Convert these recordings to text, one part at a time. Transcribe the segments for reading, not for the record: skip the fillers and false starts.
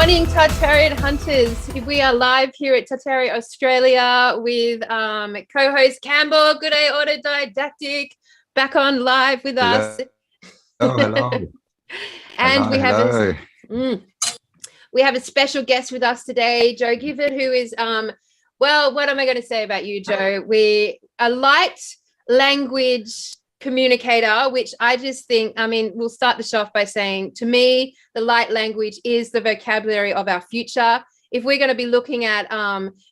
morning, Tartarian hunters. We are live here at Tartarian Australia with co-host Cambell. Good day, Autodidactic, back on live with us. Oh, hello. And hello, we have a special guest with us today, Jo Gifford, who is well, what am I going to say about you, Jo? We a light language communicator, which I just think, I mean, we'll start the show off by saying, to me, the light language is the vocabulary of our future. If we're going to be looking at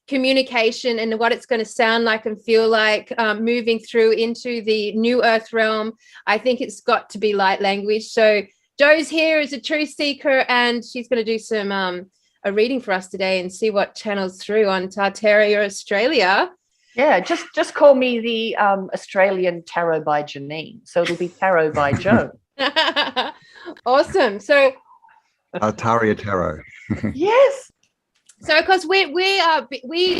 communication and what it's going to sound like and feel like moving through into the new earth realm, I think it's got to be light language. So Jo's here as a truth seeker, and she's going to do some a reading for us today and see what channels through on Tartarian Australia. Yeah, just call me the Australian Tarot by Janine. So it'll be Tarot by Jo. Awesome. So Tartarian Tarot. Yes. So because we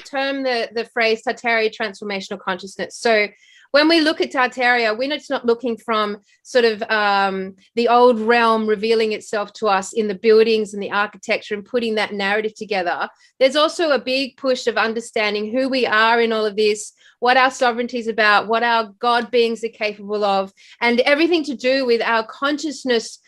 term the phrase Tartarian transformational consciousness. So when we look at Tartaria, we're just not looking from sort of the old realm revealing itself to us in the buildings and the architecture and putting that narrative together. There's also a big push of understanding who we are in all of this, what our sovereignty is about, what our God beings are capable of, and everything to do with our consciousness.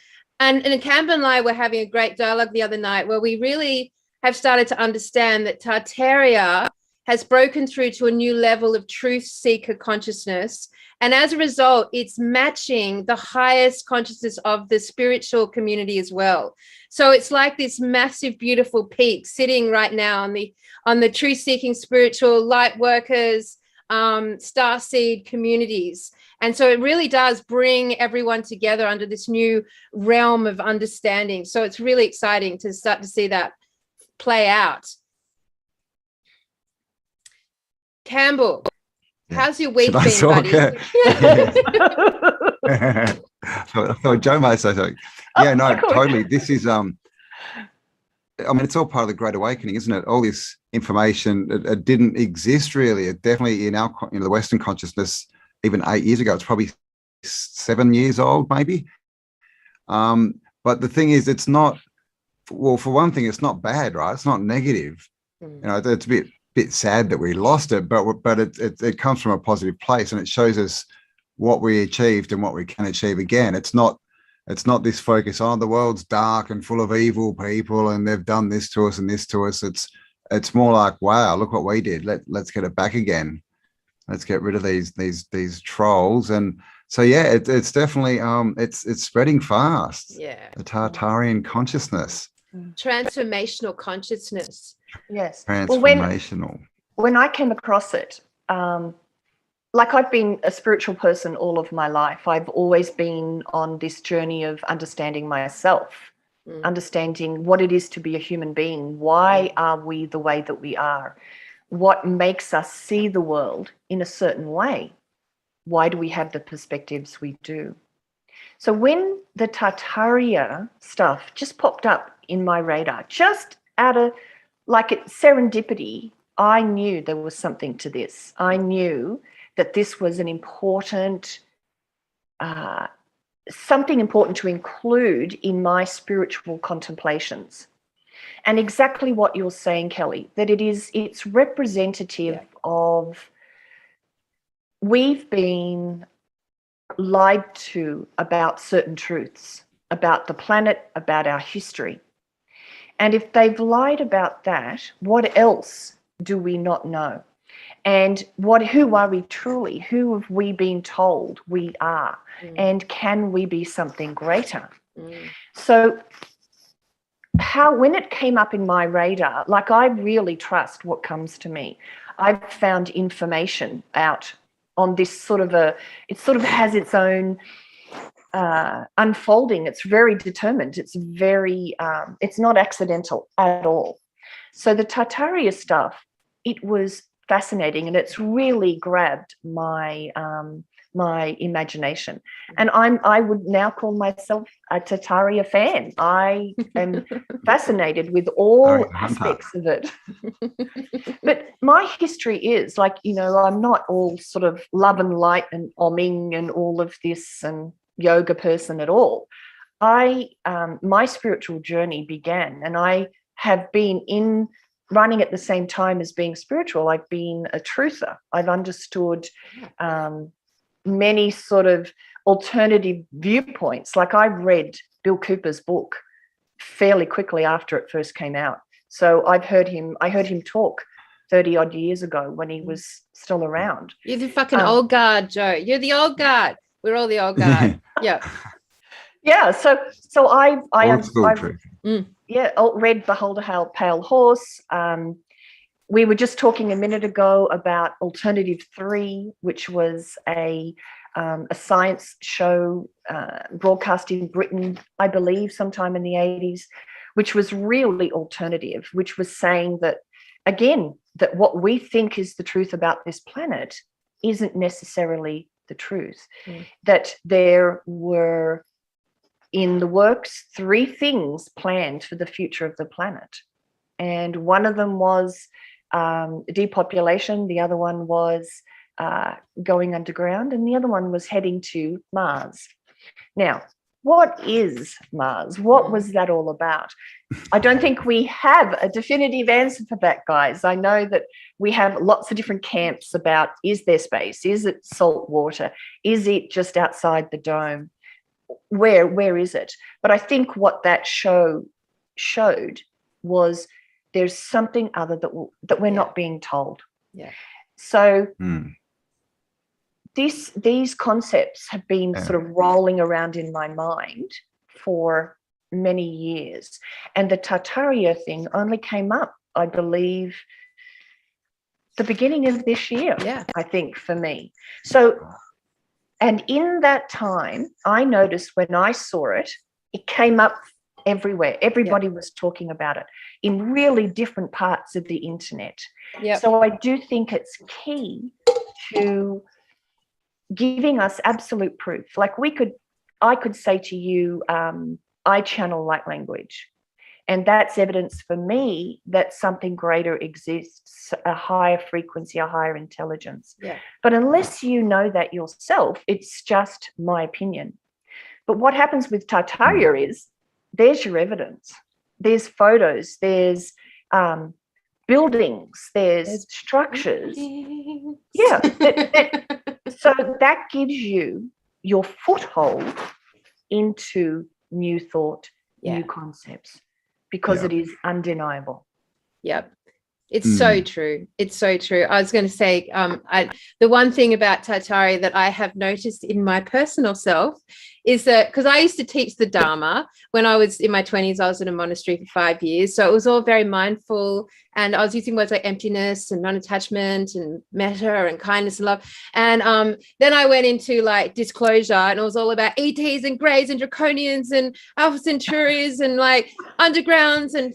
And Cambell and I were having a great dialogue the other night where we really have started to understand that Tartaria has broken through to a new level of truth seeker consciousness. And as a result, it's matching the highest consciousness of the spiritual community as well. So it's like this massive, beautiful peak sitting right now on the truth seeking spiritual light workers, starseed communities. And so it really does bring everyone together under this new realm of understanding. So it's really exciting to start to see that play out. Cambell, how's your week been, buddy? I thought Jo might say something. Yeah, no, totally. This is, I mean, it's all part of the Great Awakening, isn't it? All this information, it didn't exist really. It definitely in the Western consciousness, even 8 years ago, it's probably 7 years old, maybe. But the thing is, it's not, well, for one thing, it's not bad, right? It's not negative. You know, it's a bit sad that we lost it, but it comes from a positive place, and it shows us what we achieved and what we can achieve again. It's not this focus on the world's dark and full of evil people and they've done this to us and this to us. It's more like, wow, look what we did. Let's get it back again. Let's get rid of these trolls. And so yeah, it's definitely it's spreading fast. Yeah, the Tartarian consciousness, transformational consciousness. Yes. Transformational. Well, when I came across it, like I've been a spiritual person all of my life. I've always been on this journey of understanding myself, understanding what it is to be a human being. Why are we the way that we are? What makes us see the world in a certain way? Why do we have the perspectives we do? So when the Tartaria stuff just popped up in my radar, just out of like serendipity, I knew there was something to this. I knew that this was an important, something important to include in my spiritual contemplations. And exactly what you're saying, Kelly, that it's representative of, we've been lied to about certain truths, about the planet, about our history. And if they've lied about that, what else do we not know? And who are we truly? Who have we been told we are? And can we be something greater? So when it came up in my radar, like I really trust what comes to me. I've found information out on this it sort of has its own unfolding. It's very determined. It's very, it's not accidental at all. So the Tartaria stuff, it was fascinating, and it's really grabbed my my imagination. And I would now call myself a Tartaria fan. I am fascinated with all aspects of it. But my history is like, you know, I'm not all sort of love and light and oming and all of this and yoga person at all. My spiritual journey began, and I have been running at the same time as being spiritual. I've been a truther. I've understood many sort of alternative viewpoints. Like, I read Bill Cooper's book fairly quickly after it first came out. So I heard him talk 30 odd years ago when he was still around. You're the fucking old guard, Jo. You're the old guard. We're all the old guard. Yeah. Yeah. So I read Behold a Pale Horse. We were just talking a minute ago about Alternative 3, which was a science show broadcast in Britain, I believe, sometime in the 80s, which was really alternative, which was saying that, again, that what we think is the truth about this planet isn't necessarily the truth. That there were in the works 3 things planned for the future of the planet. And one of them was depopulation, the other one was going underground, and the other one was heading to Mars. Now, what is Mars? What was that all about? I don't think we have a definitive answer for that, guys. I know that we have lots of different camps about, is there space? Is it salt water? Is it just outside the dome? Where is it? But I think what that show showed was there's something other that we're not being told. Yeah. So these concepts have been sort of rolling around in my mind for many years. And the Tartaria thing only came up, I believe, the beginning of this year, I think, for me. So, and in that time, I noticed when I saw it, it came up everywhere. Everybody was talking about it in really different parts of the internet. So I do think it's key to giving us absolute proof. Like, I could say to you, I channel light language, and that's evidence for me that something greater exists, a higher frequency, a higher intelligence. But unless you know that yourself, it's just my opinion. But what happens with Tartaria is there's your evidence. There's photos, there's buildings, there's structures. Yeah. So that gives you your foothold into new thought, new concepts, because it is undeniable. Yep. It's so true. It's so true. I was going to say, the one thing about Tartaria that I have noticed in my personal self is that, because I used to teach the Dharma when I was in my 20s, I was in a monastery for 5 years. So it was all very mindful, and I was using words like emptiness and non-attachment and metta and kindness and love. And then I went into like disclosure, and it was all about ETs and greys and draconians and Alpha Centauris and like undergrounds and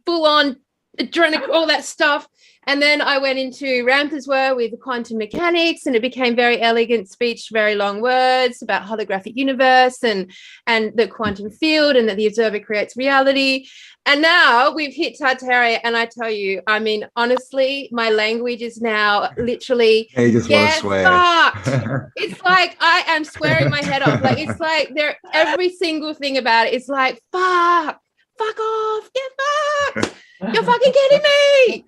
full-on adrenaline, all that stuff. And then I went into Ramperswar with quantum mechanics, and it became very elegant speech, very long words about holographic universe and the quantum field, and that the observer creates reality. And now we've hit Tartaria, and I tell you, I mean, honestly, my language is now literally you just want to swear. Fucked. It's like I am swearing my head off. Like, it's like every single thing about it is like, fuck off, get fucked. You're fucking kidding me.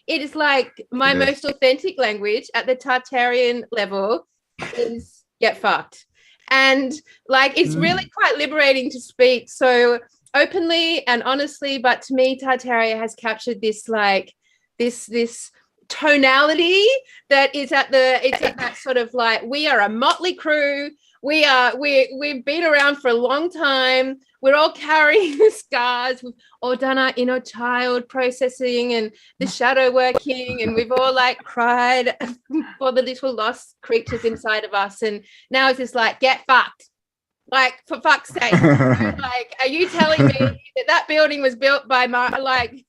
It is like my most authentic language at the Tartarian level is get fucked. And like, it's really quite liberating to speak so openly and honestly. But to me, Tartaria has captured this like this tonality that is at that sort of like, we are a motley crew. We've been around for a long time. We're all carrying the scars. We've all done our inner child processing and the shadow working, and we've all like cried for the little lost creatures inside of us. And now it's just like, get fucked. Like, for fuck's sake. Like, are you telling me that building was built by three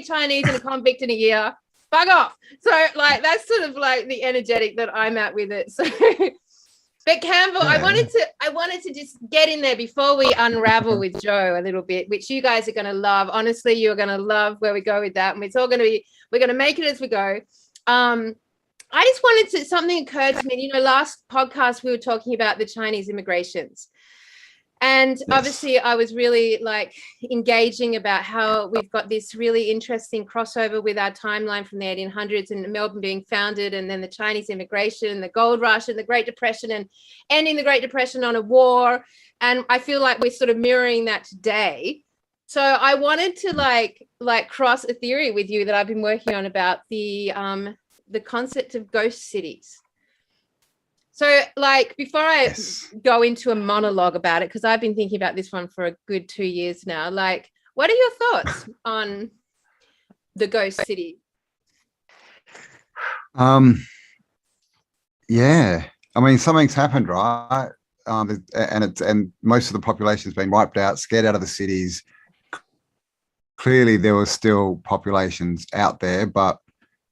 Chinese and a convict in a year? Fuck off. So like, that's sort of like the energetic that I'm at with it. So but Campbell, I wanted to just get in there before we unravel with Jo a little bit, which you guys are going to love. Honestly, you're going to love where we go with that. And it's all going to be, we're going to make it as we go. I just wanted to, something occurred to me, last podcast we were talking about the Chinese immigrations. And Yes. obviously I was really like engaging about how we've got this really interesting crossover with our timeline from the 1800s and Melbourne being founded, and then the Chinese immigration, the gold rush and the Great Depression, and ending the Great Depression on a war. And I feel like we're sort of mirroring that today. So I wanted to like cross a theory with you that I've been working on about the concept of ghost cities. So like before I Yes. go into a monologue about it, because I've been thinking about this one for a good 2 years now, like what are your thoughts on the ghost city? Yeah, I mean, something's happened, right? And most of the population's been wiped out, scared out of the cities. Clearly, there were still populations out there, but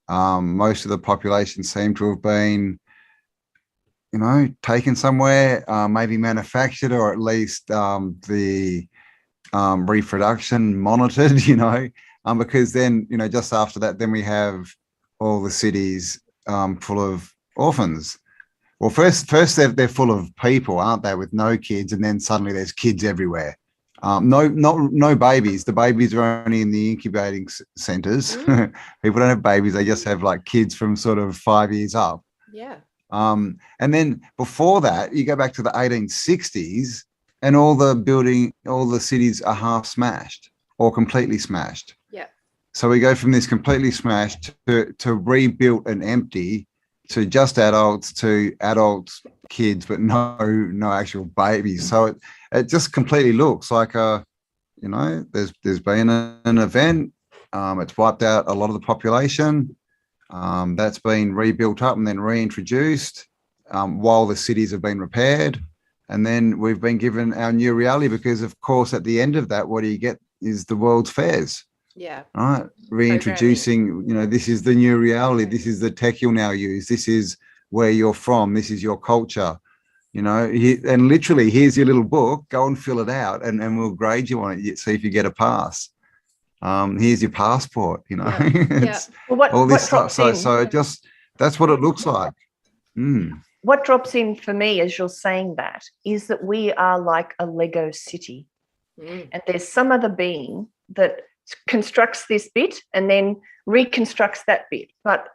most of the population seemed to have been, taken somewhere, maybe manufactured, or at least the reproduction monitored, because then, just after that, then we have all the cities full of orphans. Well, first they're full of people, aren't they, with no kids, and then suddenly there's kids everywhere. No babies. The babies are only in the incubating centres. People don't have babies; they just have like kids from sort of 5 years up. Yeah. And then before that, you go back to the 1860s, and all the cities are half smashed or completely smashed. Yeah. So we go from this completely smashed to rebuilt and empty, to just adults, to adults, kids, but no actual babies. So it just completely looks like there's been an event. It's wiped out a lot of the population. That's been rebuilt up and then reintroduced while the cities have been repaired. And then we've been given our new reality, because, of course, at the end of that, what do you get is the world's fairs. Yeah. Right. Reintroducing, this is the new reality. This is the tech you'll now use. This is where you're from. This is your culture. And literally, here's your little book. Go and fill it out, and we'll grade you on it. See if you get a pass. Here's your passport. Yeah. It's Well, all this stuff. drops in? So that's what it looks like. What drops in for me as you're saying that is that we are like a Lego city, and there's some other being that constructs this bit and then reconstructs that bit, but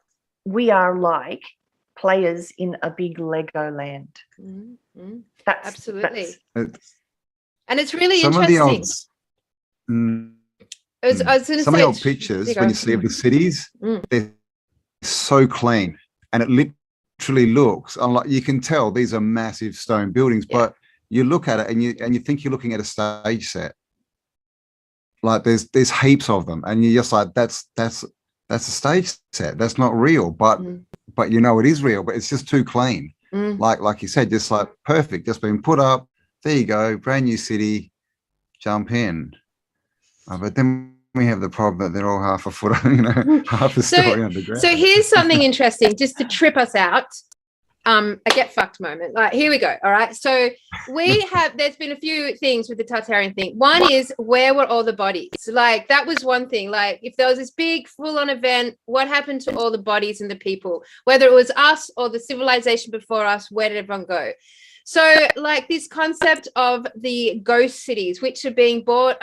we are like players in a big Lego land. That's Absolutely. And it's really some interesting. Of some of the old pictures, when you see of the cities, they're so clean, and it literally looks unlike. You can tell these are massive stone buildings, but you look at it and you think you're looking at a stage set. Like there's heaps of them, and you're just like, that's a stage set. That's not real, but it is real. But it's just too clean. Like you said, just like perfect, just been put up. There you go, brand new city. Jump in. But then we have the problem that they're all half a foot, half a story underground. So here's something interesting, just to trip us out. A get fucked moment. Like, here we go. All right. So there's been a few things with the Tartarian thing. One is, where were all the bodies? Like, that was one thing. Like, if there was this big full-on event, what happened to all the bodies and the people? Whether it was us or the civilization before us, where did everyone go? So, like, this concept of the ghost cities, which are being built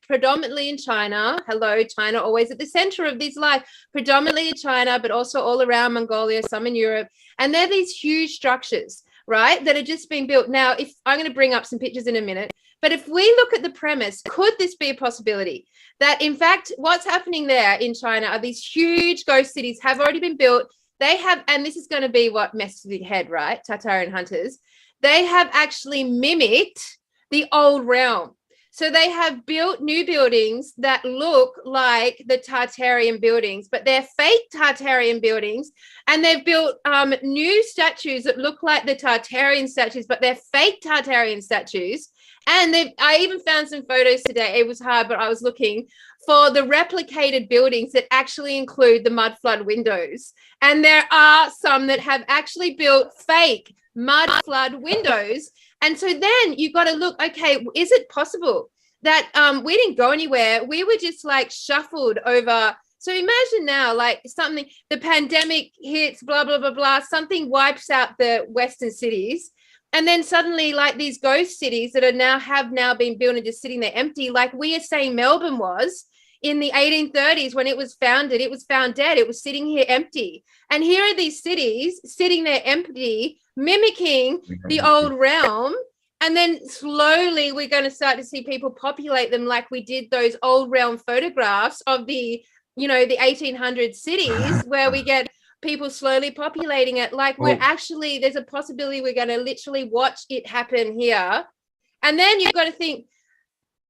predominantly in China. Hello, China, always at the center of this life. Predominantly in China, but also all around Mongolia, some in Europe. And they're these huge structures, right, that are just being built. Now, if I'm going to bring up some pictures in a minute, but if we look at the premise, could this be a possibility that, in fact, what's happening there in China are these huge ghost cities have already been built. They have, and this is going to be what messes with your head, right? Tartarian hunters. They have actually mimicked the old realm. So they have built new buildings that look like the Tartarian buildings, but they're fake Tartarian buildings. And they've built new statues that look like the Tartarian statues, but they're fake Tartarian statues. And I even found some photos today. It was hard, but I was looking for the replicated buildings that actually include the mud flood windows. And there are some that have actually built fake mud flood windows. And so then you got to look, okay, is it possible that we didn't go anywhere? We were just like shuffled over. So imagine now, like something, the pandemic hits, blah, blah, blah, blah, something wipes out the Western cities. And then suddenly, like these ghost cities that are have now been built and just sitting there empty, like we are saying Melbourne was in the 1830s when it was found dead. It was sitting here empty. And here are these cities sitting there empty, mimicking the old realm. And then slowly we're going to start to see people populate them like we did those old realm photographs of the 1800 cities where we get people slowly populating it. Like there's a possibility we're going to literally watch it happen here. And then you've got to think,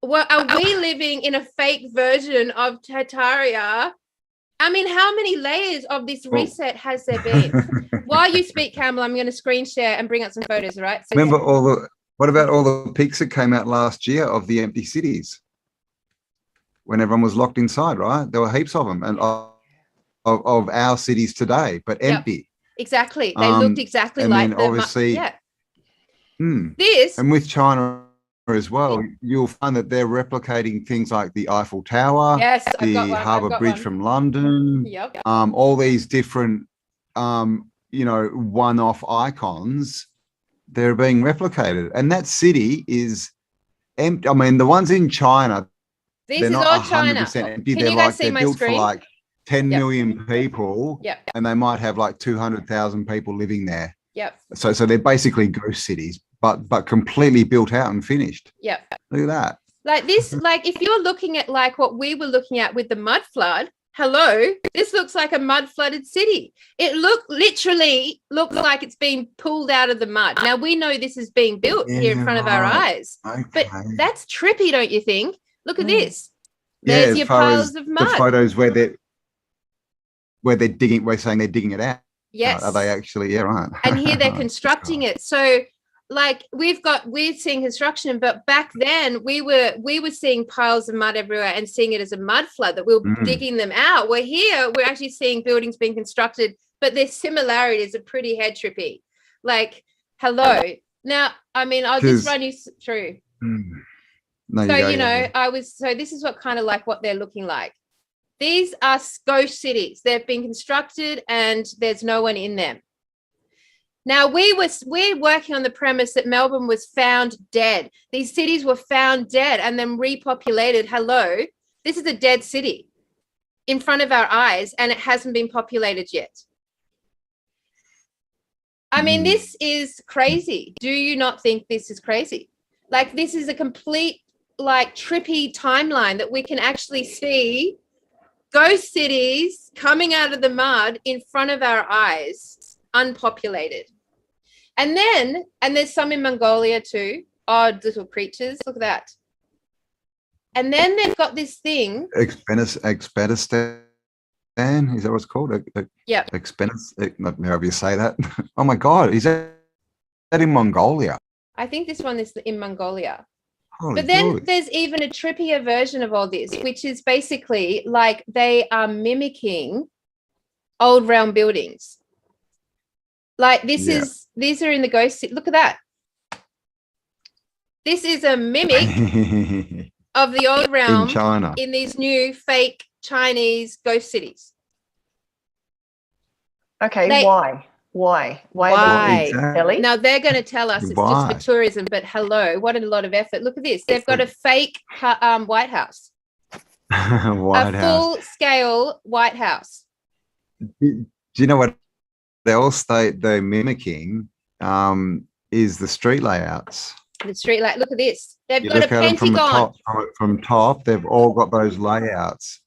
well, are we living in a fake version of Tartaria? I mean, how many layers of this reset has there been? While you speak, Cambell, I'm going to screen share and bring up some photos, all right? So remember what about all the pics that came out last year of the empty cities when everyone was locked inside, right? There were heaps of them, and of our cities today, but empty. Exactly. They looked exactly like then obviously, this. And with China as well, you'll find that they're replicating things like the Eiffel Tower, the Harbour Bridge from London, all these different, one-off icons. They're being replicated, and that city is empty. I mean, the ones in China, they're not 100% empty. They're built for like 10 million people, and they might have like 200,000 people living there. So they're basically ghost cities, but completely built out and finished. Look at that. Like this, like if you're looking at like what we were looking at with the mud flood, this looks like a mud flooded city. It literally looks like it's being pulled out of the mud. Now we know this is being built here in front of our eyes, but that's trippy, don't you think? Look at this. There's your piles of mud. The photos where they're digging, we're saying they're digging it out. Yes. Are they actually? Yeah, right. And here they're constructing it. So like we're seeing construction, but back then we were seeing piles of mud everywhere and seeing it as a mud flood that we were digging them out. We're here, we're actually seeing buildings being constructed, but their similarities are pretty head trippy. Like, now, I mean, I'll just run you through. No, so this is what kind of like what they're looking like. These are ghost cities. They've been constructed and there's no one in them. Now, we're working on the premise that Melbourne was found dead. These cities were found dead and then repopulated. This is a dead city in front of our eyes, and it hasn't been populated yet. I mean, this is crazy. Do you not think this is crazy? Like, this is a complete, like, trippy timeline that we can actually see ghost cities coming out of the mud in front of our eyes, unpopulated. And there's some in Mongolia too, odd little creatures. Look at that. And then they've got this thing. Expenistan, is that what it's called? Yeah. However you say that. Oh my God, is that in Mongolia? I think this one is in Mongolia. Holy but then God. There's even a trippier version of all this, which is basically like they are mimicking old realm buildings. Like these are in the ghost city. Look at that. This is a mimic of the old realm in China, in these new fake Chinese ghost cities. Okay, why? Exactly. Now they're going to tell us it's just for tourism, but what a lot of effort. Look at this. They've got a fake White House. Full-scale White House. Do you know what else they're mimicking is the street layouts. The street layout. Look at this. They've got a pentagon. From top, they've all got those layouts.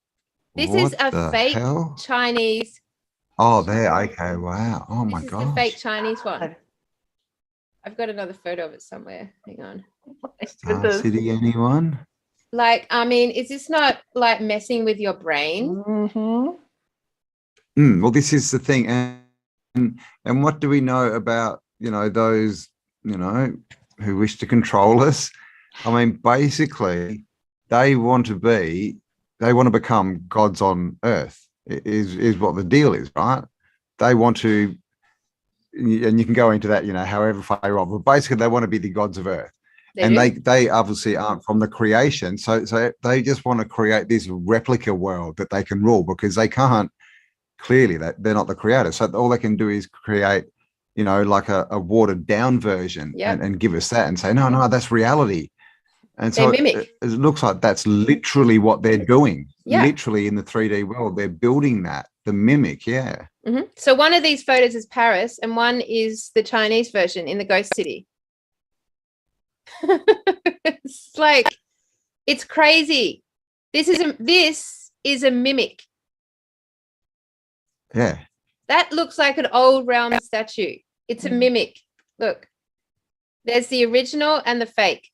This is a fake Chinese. Oh, there. Okay. Wow. Oh my God. This is the fake Chinese one. I've got another photo of it somewhere. Hang on. Star City, anyone? Like, I mean, is this not like messing with your brain? Mm-hmm. Well, this is the thing. And what do we know about, those, who wish to control us? I mean, basically, they want to become gods on earth. Is what the deal is, right? They want to, and you can go into that, however far you want, but basically they want to be the gods of earth. They obviously aren't from the creation, so they just want to create this replica world that they can rule, because they can't, clearly that they're not the creators. So all they can do is create, like a watered down version Yep. and give us that and say, no, that's reality. And They so mimic. it looks like that's literally what they're doing. Yeah. Literally in the 3D world, they're building that, the mimic. Yeah. So one of these photos is Paris and one is the Chinese version in the ghost city. It's like, it's crazy. This is a mimic. Yeah. That looks like an old realm statue. It's a mimic. Look, there's the original and the fake.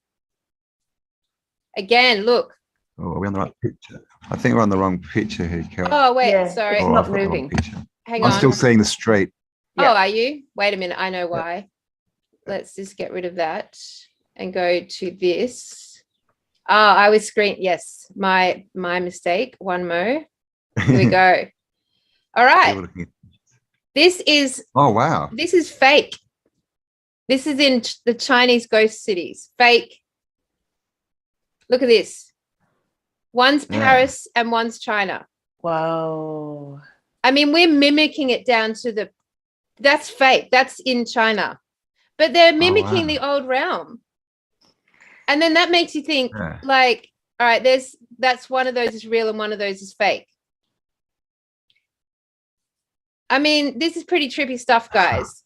Again, look. Oh, are we on the right picture? I think we're on the wrong picture here, Carol. Oh, wait, Yeah, sorry. it's Oh, not I've got the wrong moving. picture. Hang I'm on. still seeing the street. Yeah. Oh, are you? Wait a minute. I know why. Let's just get rid of that and go to this. Oh, I was yes. My mistake. One more. Here we go. All right. This is Oh, wow. This is fake. This is in the Chinese ghost cities. Fake. Look at this. One's Paris and one's China. Wow. I mean, we're mimicking it down to that's fake. That's in China. But they're mimicking the old realm. And then that makes you think, like, all right, that's one of those is real and one of those is fake. I mean, this is pretty trippy stuff, guys.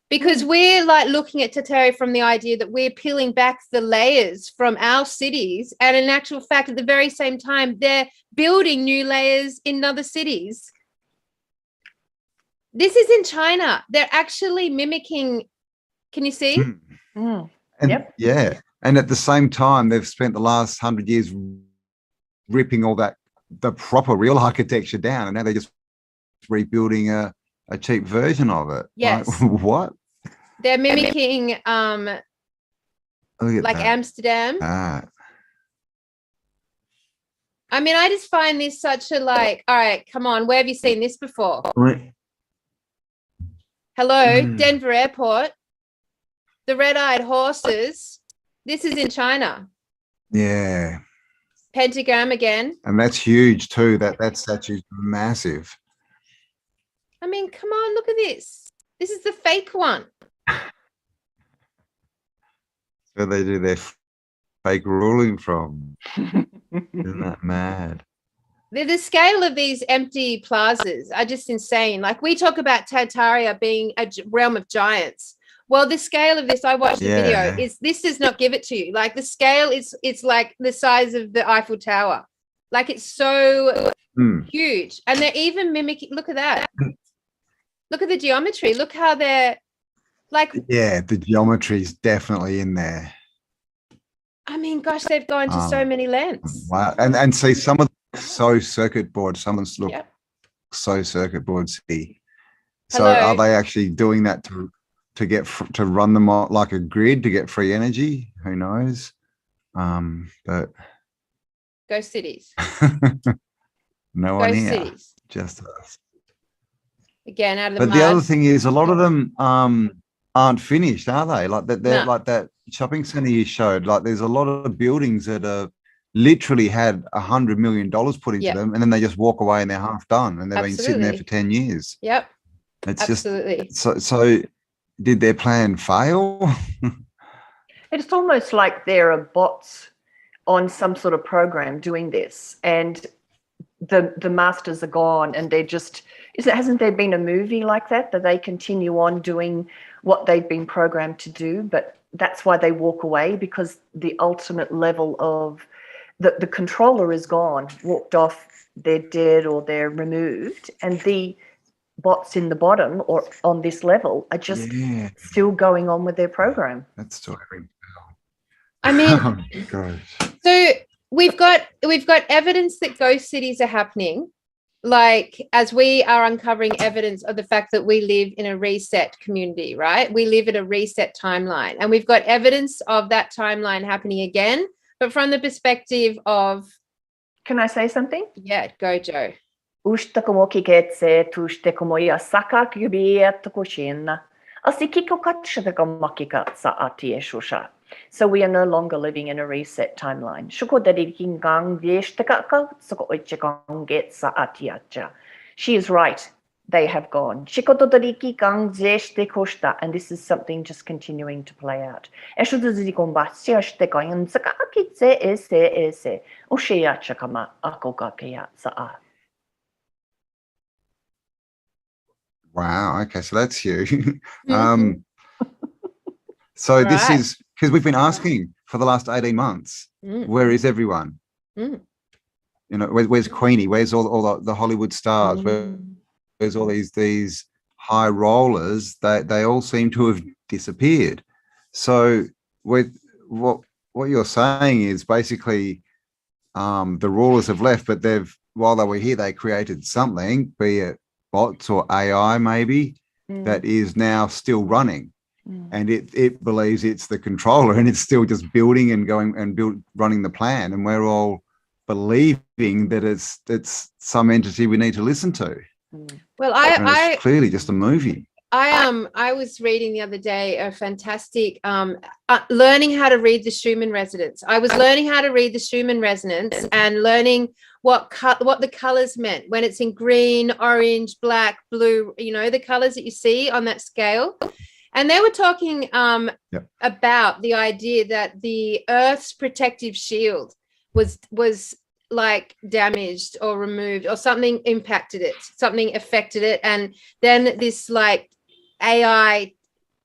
Because we're like looking at Tartaria from the idea that we're peeling back the layers from our cities. And in actual fact, at the very same time, they're building new layers in other cities. This is in China. They're actually mimicking. Can you see? And, Yep. Yeah. And at the same time, they've spent the last 100 years ripping all the proper real architecture down. And now they're just rebuilding a cheap version of it. Yes. Like, what? They're mimicking like that. Amsterdam. I mean, I just find this such a all right, come on, where have you seen this before? Hello, Denver Airport. The red-eyed horses. This is in China. Yeah. Pentagram again. And that's huge too. That statue's massive. I mean, come on, look at this. This is the fake one. Where they do their fake ruling from. Isn't that mad? The scale of these empty plazas are just insane. Like, we talk about Tartaria being a realm of giants. Well, the scale of this, I watched the video, this does not give it to you. Like, the scale it's like the size of the Eiffel Tower. Like, it's so huge. And they're even mimicking, look at that. Look at the geometry. Look how they're like. Yeah, the geometry is definitely in there. I mean, gosh, they've gone to so many lengths. Wow. And see, some of them so circuit board, some of them look so circuit board city. So are they actually doing that to get to run them on like a grid to get free energy? Who knows? But ghost cities. No one here. Cities. Just us. Again, out of the But mud. the other thing is, a lot of them aren't finished, are they? Like that, they're like that shopping center you showed. Like, there's a lot of buildings that are literally had $100 million put into them, and then they just walk away and they're half done, and they've been sitting there for 10 years. Yep. It's absolutely. Just so. Did their plan fail? It's almost like there are bots on some sort of program doing this, and the masters are gone, and they're just. Hasn't there been a movie like that they continue on doing what they've been programmed to do, but that's why they walk away, because the ultimate level of the controller is gone, walked off, they're dead or they're removed, and the bots in the bottom or on this level are just still going on with their program. That's still every. I mean, oh gosh. So we've got evidence that ghost cities are happening. Like, as we are uncovering evidence of the fact that we live in a reset community, right? We live in a reset timeline, and we've got evidence of that timeline happening again, but from the perspective of. Can I say something? Yeah, go, Jo. So we are no longer living in a reset timeline. She is right. they have gone. Shikototoriki kan zeshte koshta, and this is something just continuing to play out. Eshuduzuri kombatsia shte kayan zakakitse ese ushiya chakama akokakaya saa. Wow. Okay, so that's huge. So this is because we've been asking for the last 18 months, where is everyone? You know, where's Queenie? Where's all the Hollywood stars? Where's all these high rollers? They all seem to have disappeared. So with what you're saying is basically the rulers have left, but while they were here, they created something, be it bots or AI maybe, that is now still running. And it believes it's the controller, and it's still just building and going and running the plan, and we're all believing that it's some entity we need to listen to. Well, it's clearly just a movie. I was reading the other day a fantastic learning how to read the Schumann resonance. I was learning how to read the Schumann resonance and learning what the colors meant when it's in green, orange, black, blue, you know, the colors that you see on that scale. And they were talking about the idea that the Earth's protective shield was like damaged or removed, or something impacted it, something affected it, and then this like AI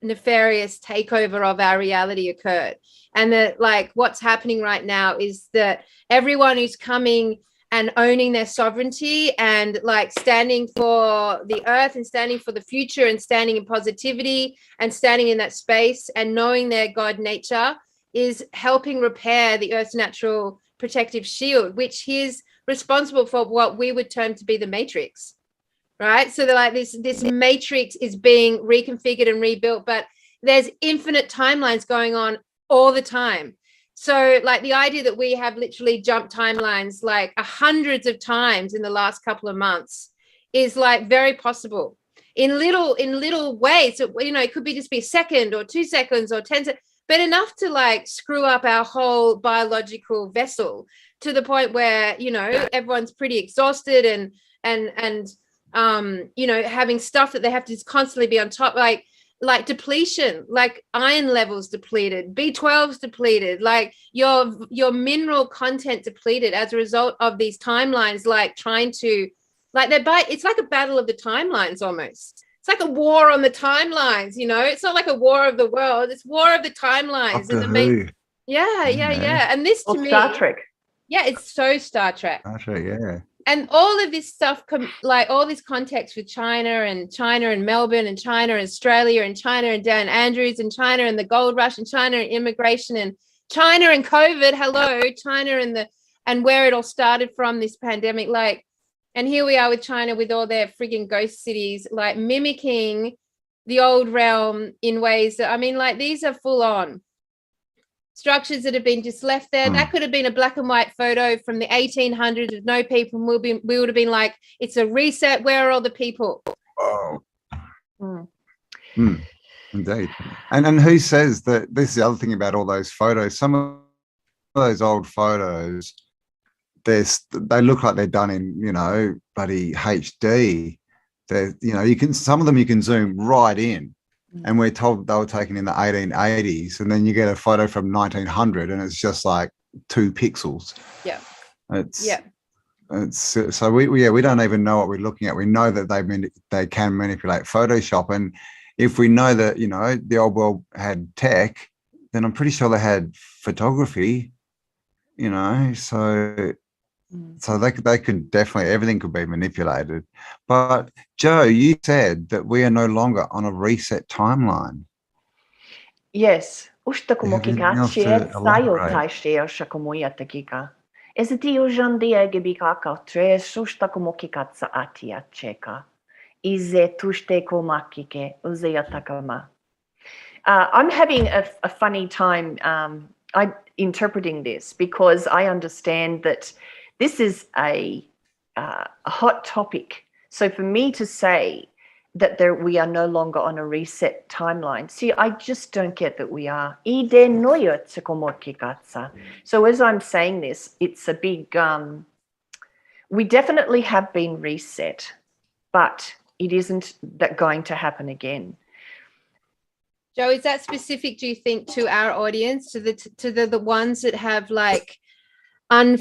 nefarious takeover of our reality occurred. And that like what's happening right now is that everyone who's coming and owning their sovereignty and like standing for the earth and standing for the future and standing in positivity and standing in that space and knowing their God nature is helping repair the earth's natural protective shield, which is responsible for what we would term to be the matrix, right? So they're like this matrix is being reconfigured and rebuilt, but there's infinite timelines going on all the time. So like the idea that we have literally jumped timelines like hundreds of times in the last couple of months is like very possible in little ways. So, you know, it could be just be a second or 2 seconds or 10 seconds, but enough to like screw up our whole biological vessel to the point where, you know, everyone's pretty exhausted and you know, having stuff that they have to just constantly be on top, like depletion, like iron levels depleted, B12's depleted, like your mineral content depleted as a result of these timelines, like trying to, like it's like a battle of the timelines almost. It's like a war on the timelines, you know. It's not like a war of the world, it's war of the timelines. And the main, and this to me, Star Trek. Yeah, it's so Star Trek. Star Trek, yeah. And all of this stuff, like all this context with China and Melbourne and China and Australia and China and Dan Andrews and China and the gold rush and China and immigration and China and COVID, hello, China and where it all started from, this pandemic, like, and here we are with China with all their frigging ghost cities, like mimicking the old realm in ways that, I mean, like these are full on structures that have been just left there. That could have been a black and white photo from the 1800s with no people. We would have been like, it's a reset. Where are all the people? Oh. Indeed. And who says that? This is the other thing about all those photos. Some of those old photos, they look like they're done in, you know, bloody HD. They're, you know, some of them you can zoom right in. And we're told they were taken in the 1880s, and then you get a photo from 1900 and it's just like 2 pixels. So we don't even know what we're looking at. We know that they can manipulate Photoshop, and if we know that, you know, the old world had tech, then I'm pretty sure they had photography, you know, so they could definitely, everything could be manipulated. But Jo, you said that we are no longer on a reset timeline. Yes. I'm having a funny time interpreting this, because I understand that this is a hot topic. So for me to say that we are no longer on a reset timeline, see, I just don't get that we are. So as I'm saying this, it's a big, we definitely have been reset, but It isn't that going to happen again. Jo, is that specific, do you think, to our audience, to the ones that have like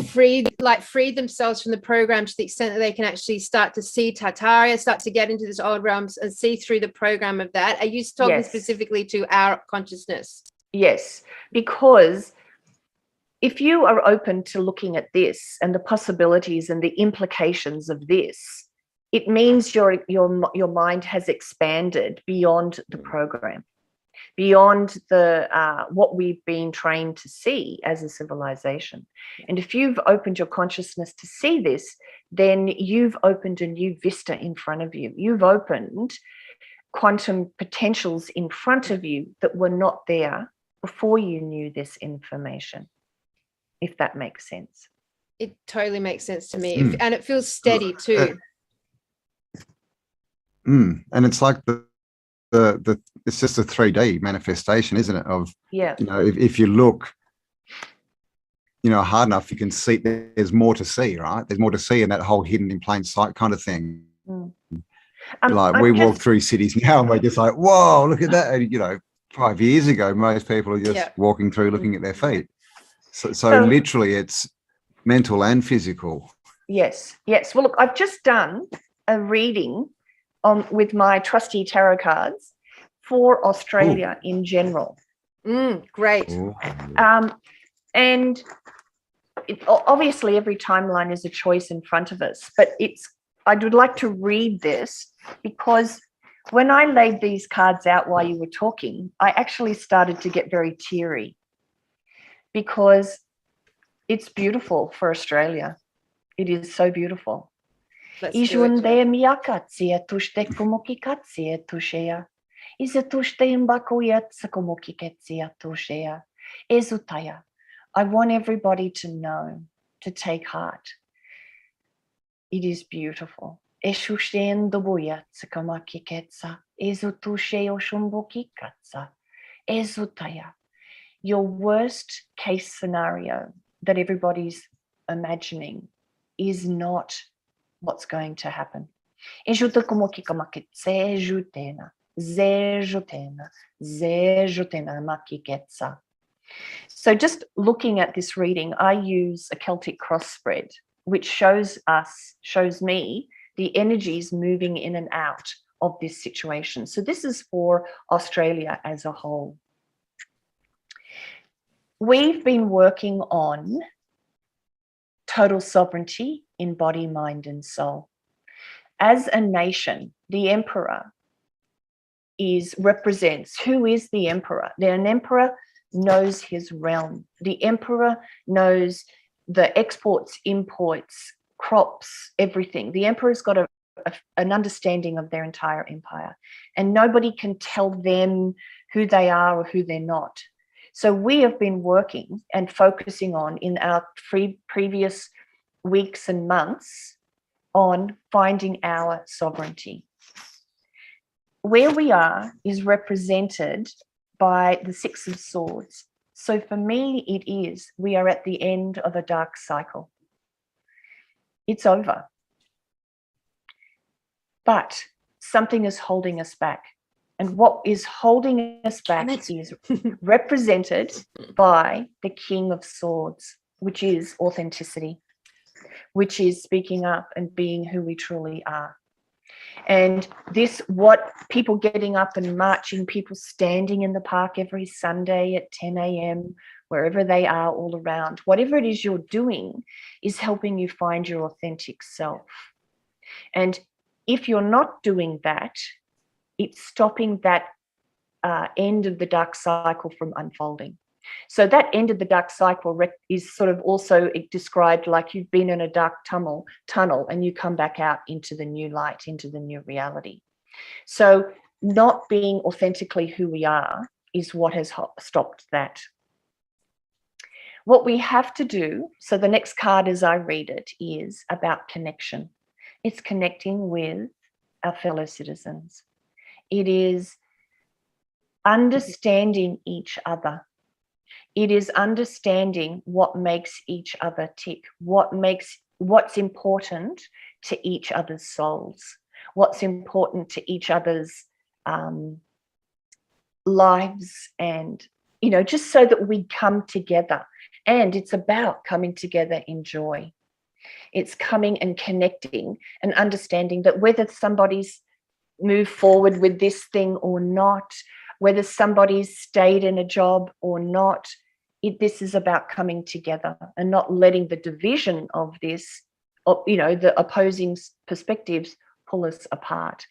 freed themselves from the program to the extent that they can actually start to see Tartaria, start to get into this old realms and see through the program of that? Are you talking specifically to our consciousness? Yes, because if you are open to looking at this and the possibilities and the implications of this, it means your mind has expanded beyond the program, beyond what we've been trained to see as a civilization. And if you've opened your consciousness to see this, then you've opened a new vista in front of you. You've opened quantum potentials in front of you that were not there before you knew this information, if that makes sense. It totally makes sense to me. And it feels steady too. And it's like it's just a 3D manifestation, isn't it? Of, yeah, you know, if you look, you know, hard enough, you can see there's more to see, right? There's more to see in that whole hidden in plain sight kind of thing. Like we walk through cities now and we're just like, whoa, look at that. And, you know, 5 years ago, most people are just walking through looking at their feet. So literally it's mental and physical. Yes. Well, look, I've just done a reading with my trusty tarot cards for Australia in general. Great. And obviously every timeline is a choice in front of us, but I would like to read this because when I laid these cards out while you were talking, I actually started to get very teary because it's beautiful for Australia. It is so beautiful. Ijunde miakatsia tushte kumokikatsia tushea. Isa tushte imbakuyatsa kumokiketsia tushea. Ezutaya. I want everybody to know, to take heart. It is beautiful. Eshushten dobuyatsa kumakiketsa. Ezutushe oshumbukikatsa. Ezutaya. Your worst case scenario that everybody's imagining is not what's going to happen. So just looking at this reading, I use a Celtic cross spread, which shows me the energies moving in and out of this situation. So this is for Australia as a whole. We've been working on total sovereignty in body, mind, and soul. As a nation, the emperor represents who is the emperor. An emperor knows his realm. The emperor knows the exports, imports, crops, everything. The emperor's got an understanding of their entire empire, and nobody can tell them who they are or who they're not. So we have been working and focusing on in our previous weeks and months on finding our sovereignty. Where we are is represented by the Six of Swords. So for me, we are at the end of a dark cycle. It's over. But something is holding us back. And what is holding us back is represented by the King of Swords, which is authenticity, which is speaking up and being who we truly are. And what people getting up and marching, people standing in the park every Sunday at 10 a.m., wherever they are all around, whatever it is you're doing is helping you find your authentic self. And if you're not doing that, it's stopping that end of the dark cycle from unfolding. So that end of the dark cycle is sort of also described like you've been in a dark tunnel and you come back out into the new light, into the new reality. So not being authentically who we are is what has stopped that. What we have to do, so the next card as I read it, is about connection. It's connecting with our fellow citizens. It is understanding each other. It is understanding what makes each other tick, what's important to each other's souls. what's important to each other's lives, and, you know, just so that we come together. And it's about coming together in joy. It's coming and connecting and understanding that whether somebody's moved forward with this thing or not, whether somebody's stayed in a job or not, this is about coming together and not letting the division of this, you know, the opposing perspectives pull us apart.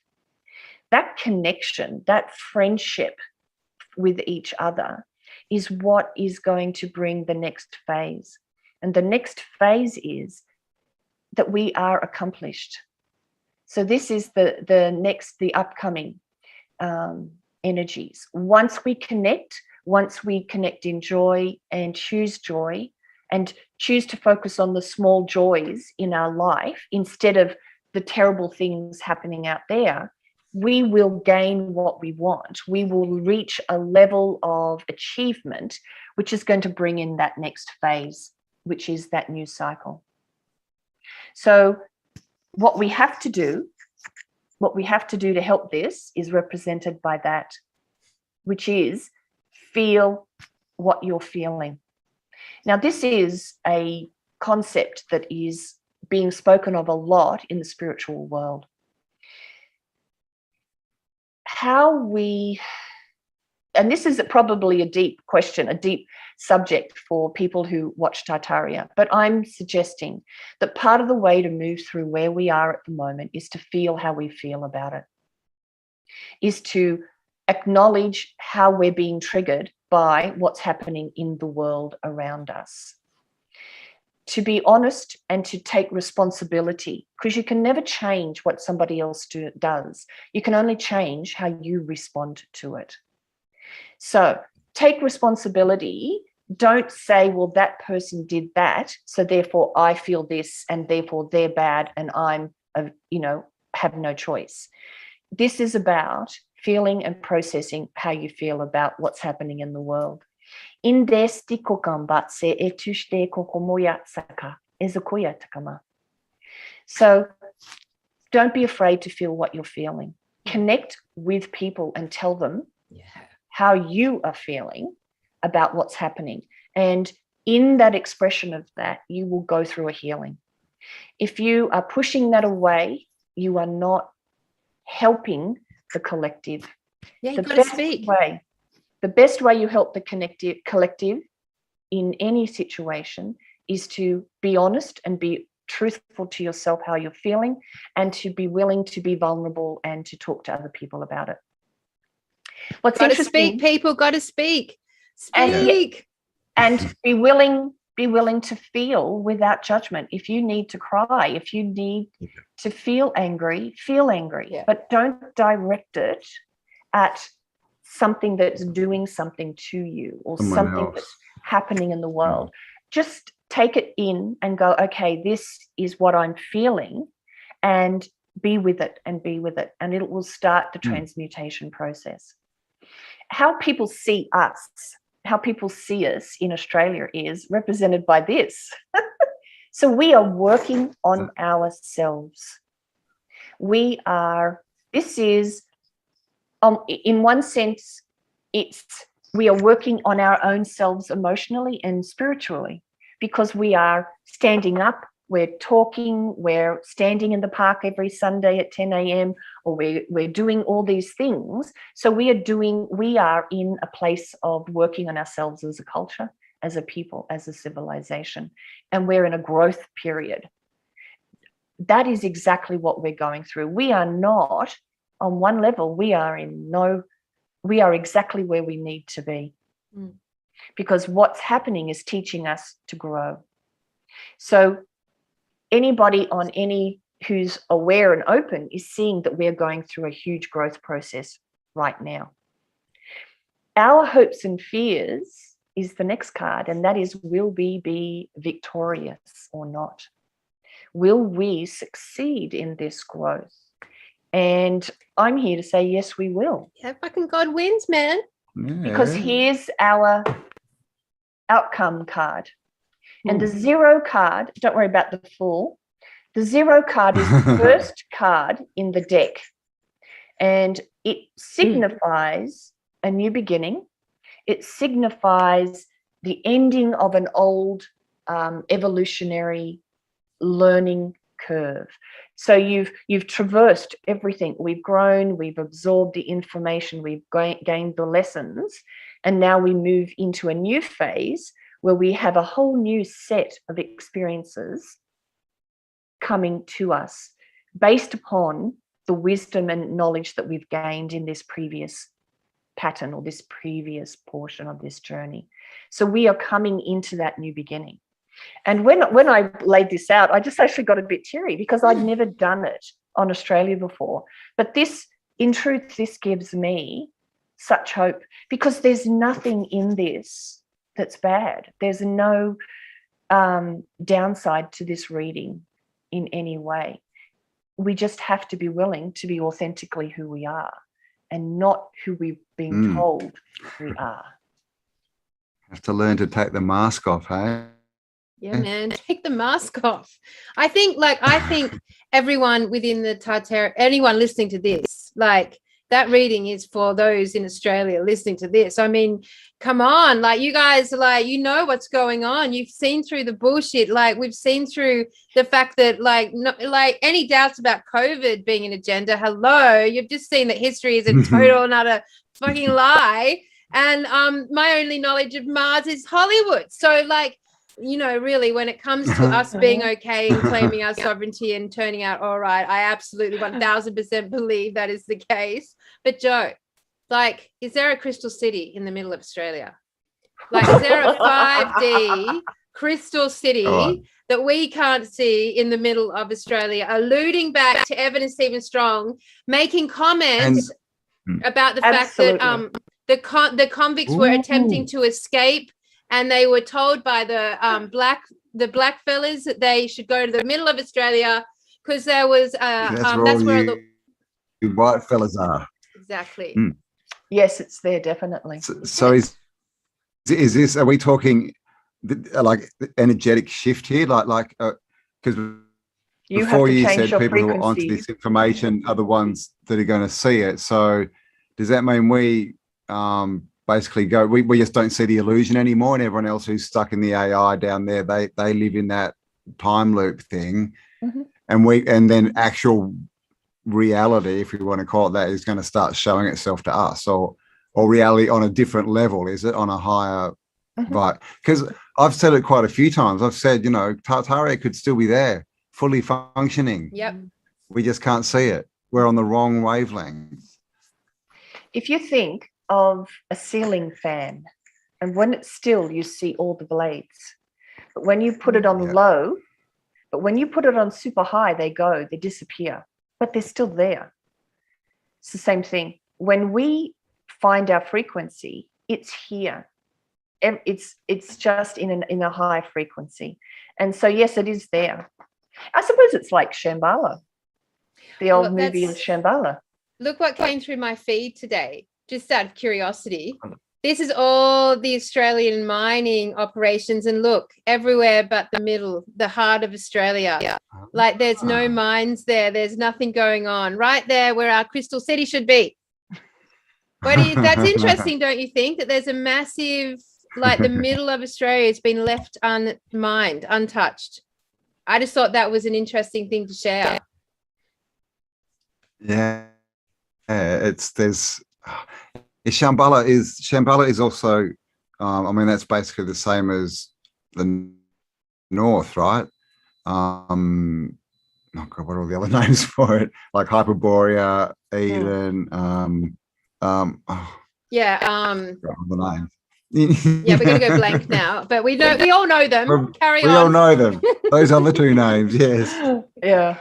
That connection, that friendship with each other is what is going to bring the next phase. And the next phase is that we are accomplished. So this is the upcoming energies. Once we connect in joy and choose to focus on the small joys in our life instead of the terrible things happening out there, we will gain what we want. We will reach a level of achievement, which is going to bring in that next phase, which is that new cycle. So what we have to do to help this is represented by that, which is feel what you're feeling. Now, this is a concept that is being spoken of a lot in the spiritual world. And this is probably a deep question, a deep subject for people who watch Tartaria, but I'm suggesting that part of the way to move through where we are at the moment is to feel how we feel about it, is to acknowledge how we're being triggered by what's happening in the world around us. To be honest and to take responsibility, because you can never change what somebody else does. You can only change how you respond to it. So take responsibility. Don't say, well, that person did that, so therefore I feel this and therefore they're bad and I'm, have no choice. This is about feeling and processing how you feel about what's happening in the world. So don't be afraid to feel what you're feeling. Connect with people and tell them how you are feeling about what's happening. And in that expression of that, you will go through a healing. If you are pushing that away, you are not helping the collective. Yeah, you've got to speak. The best way you help the collective in any situation is to be honest and be truthful to yourself how you're feeling, and to be willing to be vulnerable and to talk to other people about it. What's gotta interesting, speak, people, got to speak. Speak. And be willing to feel without judgment. If you need to cry, if you need to feel angry, but don't direct it at something that's doing something to you or something that's happening in the world. Just take it in and go, okay, this is what I'm feeling, and be with it, and it will start the transmutation process. How people see us in Australia is represented by this. So we are working on ourselves. In one sense, we are working on our own selves emotionally and spiritually, because we are standing up, we're talking, we're standing in the park every Sunday at 10 a.m, or we're doing all these things. So we are in a place of working on ourselves as a culture, as a people, as a civilization, and we're in a growth period. That is exactly what we're going through. We are not, on one level, we are exactly where we need to be. Because what's happening is teaching us to grow. So anybody who's aware and open is seeing that we're going through a huge growth process right now. Our hopes and fears is the next card, and that is, will we be victorious or not? Will we succeed in this growth? And I'm here to say, yes, we will. Yeah, fucking God wins, man. Because here's our outcome card. And the 0 card, don't worry about the Fool. The 0 card is the first card in the deck, and it signifies a new beginning. It signifies the ending of an old evolutionary learning curve. So you've traversed everything. We've grown, we've absorbed the information, we've gained the lessons, and now we move into a new phase where we have a whole new set of experiences coming to us based upon the wisdom and knowledge that we've gained in this previous pattern or this previous portion of this journey. So we are coming into that new beginning. And when I laid this out, I just actually got a bit teary because I'd never done it on Australia before. But this, in truth, this gives me such hope, because there's nothing in this that's bad. There's no downside to this reading in any way. We just have to be willing to be authentically who we are and not who we've been told we are. Have to learn to take the mask off, hey? Yeah, man, take the mask off. I think everyone within the Tartarian, anyone listening to this, like, that reading is for those in Australia listening to this. I mean, come on, like, you guys are like, you know what's going on. You've seen through the bullshit. Like, we've seen through the fact that, like, like, any doubts about COVID being an agenda. Hello, you've just seen that history is a total and utter fucking lie. And my only knowledge of Mars is Hollywood. So, like, you know, really, when it comes to us being okay and claiming our sovereignty and turning out all right, I absolutely 1000% believe that is the case. But Jo, like, is there a crystal city in the middle of Australia? Like, is there a 5D crystal city that we can't see in the middle of Australia, alluding back to Evan Stephen Strong, making comments about the fact that the convicts were attempting to escape, and they were told by the black fellas that they should go to the middle of Australia because there was that's where the white fellas are. Exactly. Yes, it's there, definitely. So is this? Are we talking like energetic shift here? Like because before you said people who are onto this information are the ones that are going to see it. So does that mean we basically go, we just don't see the illusion anymore, and everyone else who's stuck in the AI down there, they live in that time loop thing, and then actual reality, if you want to call it that, is going to start showing itself to us, or reality on a different level, is it on a higher vibe? Because I've said it quite a few times. I've said, you know, Tartaria could still be there, fully functioning. Yep. We just can't see it. We're on the wrong wavelength. If you think of a ceiling fan, and when it's still, you see all the blades. But when you put it on low, but when you put it on super high, they disappear, but they're still there. It's the same thing. When we find our frequency, it's here. It's just in a high frequency. And so, yes, it is there. I suppose it's like Shambhala, the old movie of Shambhala. Look what came through my feed today. Just out of curiosity, this is all the Australian mining operations, and look, everywhere but the middle, the heart of Australia. Like, there's no mines there. There's nothing going on right there where our crystal city should be. That's interesting, don't you think? That there's a massive, like, the middle of Australia has been left unmined, untouched. I just thought that was an interesting thing to share. Yeah, Shambhala is also, I mean, that's basically the same as the north, right? Oh God, what are all the other names for it? Like Hyperborea, Eden, the names. Yeah, we're gonna go blank now, but we all know them. Carry on. We all know them. Those other two names, yes. Yeah.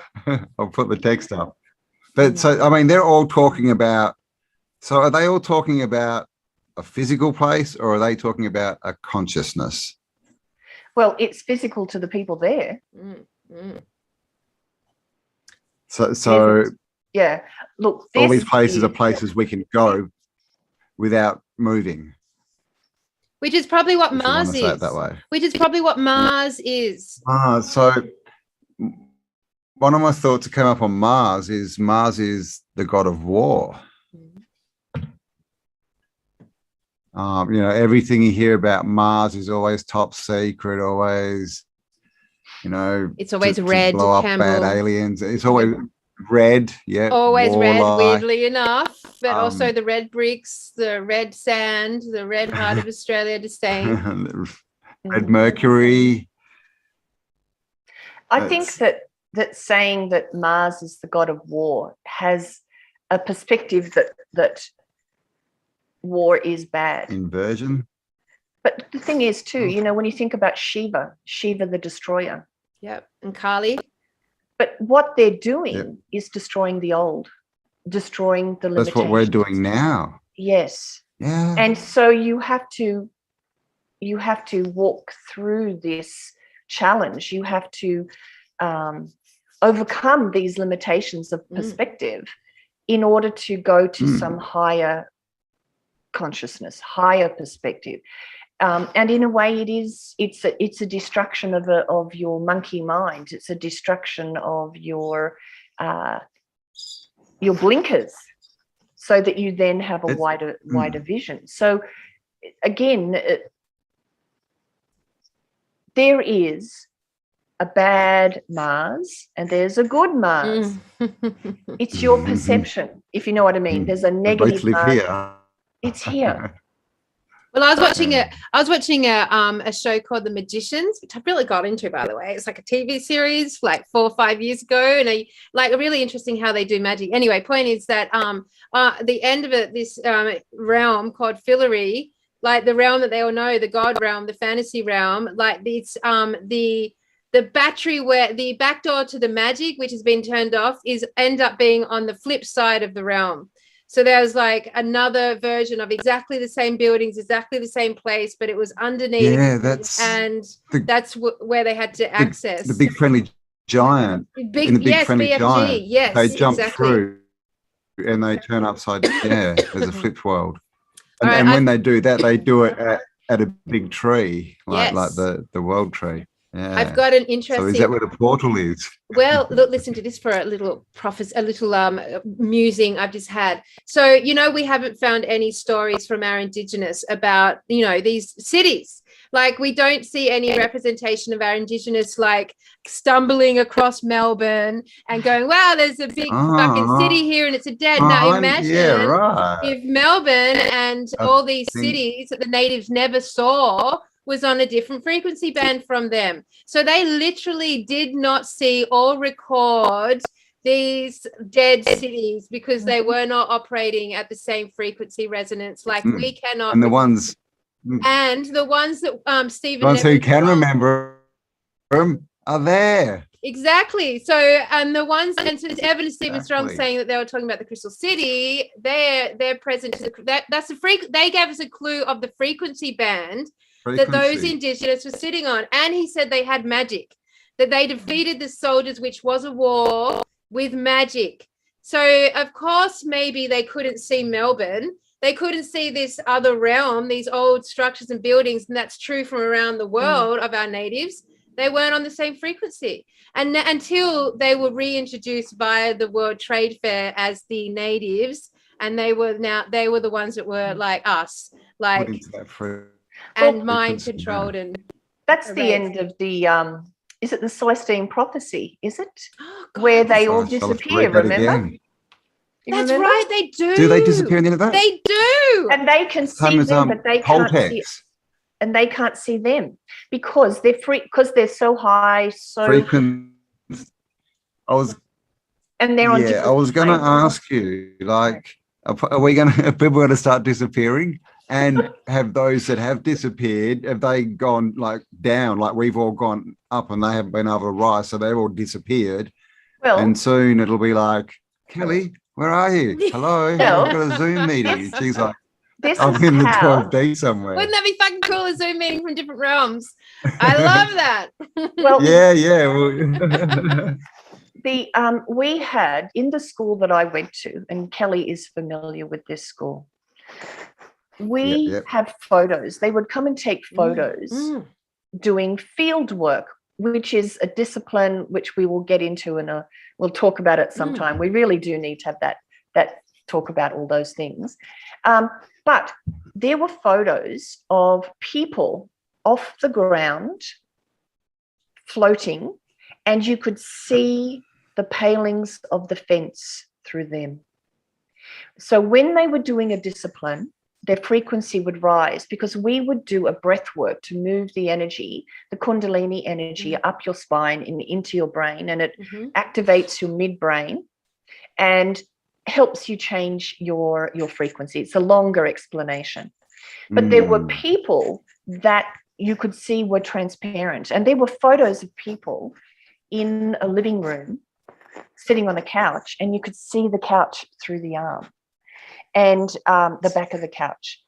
I'll put the text up. But so, I mean, they're all talking about, so are they all talking about a physical place, or are they talking about a consciousness? Well, it's physical to the people there. So yeah, look, all these places are places we can go without moving. Which is probably what Mars is. That way. Which is probably what Mars is. So one of my thoughts that came up on Mars is the god of war. You know, everything you hear about Mars is always top secret, always, you know, It's always to red, blow up Cambell. bad aliens. It's always red, yeah. Always red, warlike. weirdly enough, but also the red bricks, the red sand, the red heart of Australia disdain. Red Mercury. I think that saying that Mars is the god of war has a perspective that war is bad. Inversion. But the thing is too, you know, when you think about Shiva the destroyer. Yep. And Kali. But what they're doing is destroying the old, destroying the limitations. That's what we're doing now. Yes. Yeah. And so you have to walk through this challenge. You have to overcome these limitations of perspective in order to go to some higher consciousness, higher perspective. And in a way, it's a destruction of your monkey mind. It's a destruction of your blinkers, so that you then have a wider vision. So again, there is a bad Mars and there's a good Mars. It's your perception, if you know what I mean. There's a negative Mars. Here. It's here. Well, I was watching a show called The Magicians, which I really got into, by the way. It's like a TV series like 4 or 5 years ago, and really interesting how they do magic. Anyway, point is that the end of it, this realm called Fillory, like the realm that they all know, the god realm, the fantasy realm, like it's the battery where the back door to the magic, which has been turned off, end up being on the flip side of the realm. So there's like another version of exactly the same buildings, exactly the same place, but it was underneath. Yeah, that's where they had to access the big friendly giant. BFG, giant. Yes, they jump exactly. through and they turn upside down. Yeah, there's a flipped world. And, Right, and when they do that, they do it at a big tree, like Yes. the world tree. Yeah. I've got an interesting. So is that where the portal is? Well, look, listen to this for a little musing I've just had. So, you know, we haven't found any stories from our Indigenous about, you know, these cities. Like, we don't see any representation of our Indigenous, like, stumbling across Melbourne and going, wow, there's a big fucking city here and it's a dead. Now, imagine if Melbourne and all these cities that the natives never saw was on a different frequency band from them. So they literally did not see or record these dead cities because they were not operating at the same frequency resonance. Like we cannot. And the ones that Stephen. The ones who can remember them are there. Exactly. So, and the ones, and so Evan and Stephen Strong saying that they were talking about the Crystal City, they're present to that's the they gave us a clue of the frequency band that those Indigenous were sitting on. And he said they had magic, that they defeated the soldiers, which was a war, with magic. So, of course, maybe they couldn't see Melbourne. They couldn't see this other realm, these old structures and buildings. And that's true from around the world of our natives. They weren't on the same frequency. And until they were reintroduced by the World Trade Fair as the natives, and they were the ones that were like us, like, and mind controlled. And that's the end of the is it the Celestine prophecy? Is it where they all disappear? Remember? That's right. They do. Do they disappear in the end of that? They do. And they can see them, but they can't see. And they can't see them because they're because they're so high, so frequent. And they're on different. I was going to ask you, like, are people going to start disappearing? And have those that have disappeared, have they gone like down, like we've all gone up and they haven't been able to rise, so they've all disappeared? Well, and soon it'll be like, Kelly, where are you? Hello, I've got a Zoom meeting. She's like, I'm in the 12D somewhere. Wouldn't that be fucking cool? A Zoom meeting from different realms. I love that. Well, yeah. We had in the school that I went to, and Kelly is familiar with this school. We have photos. They would come and take photos doing field work which is a discipline which we will get into we'll talk about it sometime. We really do need to have that talk about all those things. But there were photos of people off the ground floating, and you could see the palings of the fence through them. So when they were doing a discipline, their frequency would rise, because we would do a breath work to move the energy, the Kundalini energy, up your spine and into your brain, and it activates your midbrain and helps you change your frequency. It's a longer explanation. But there were people that you could see were transparent, and there were photos of people in a living room sitting on a couch, and you could see the couch through the arm and the back of the couch.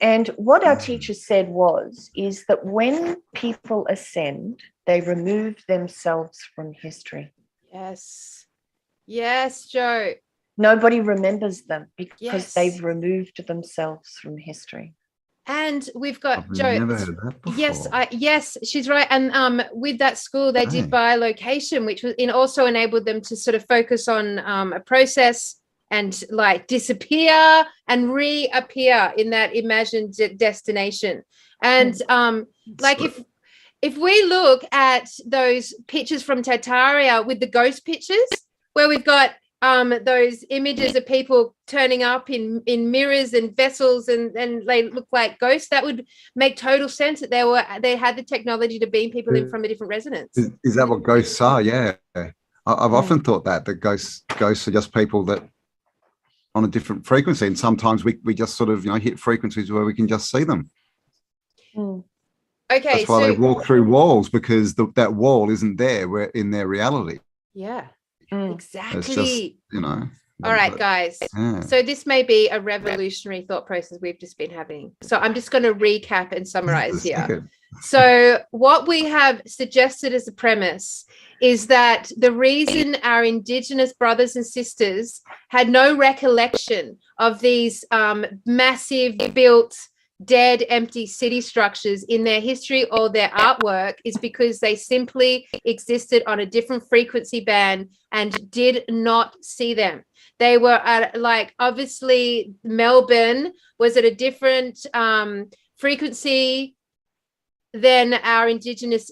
And what our teacher said is that when people ascend, they remove themselves from history. Yes, Jo. Nobody remembers them because they've removed themselves from history. And we've got Jo. Never heard that before. Yes, she's right. And with that school, they did bilocation, which was also enabled them to sort of focus on a process and like disappear and reappear in that imagined destination. And like if we look at those pictures from Tartaria with the ghost pictures, where we've got those images of people turning up in mirrors and vessels, and they look like ghosts, that would make total sense that they had the technology to beam people in from a different resonance. Is that what ghosts are? Yeah, I've often thought that ghosts are just people that on a different frequency, and sometimes we just sort of hit frequencies where we can just see them. Okay, that's why they walk through walls, because that wall isn't there. We're in their reality. Yeah. Exactly. It's just, all right, guys. So this may be a revolutionary thought process we've just been having. So I'm just going to recap and summarize here. So what we have suggested as a premise is that the reason our Indigenous brothers and sisters had no recollection of these massive built, dead, empty city structures in their history or their artwork is because they simply existed on a different frequency band and did not see them. They were at, like, obviously Melbourne was at a different frequency than our Indigenous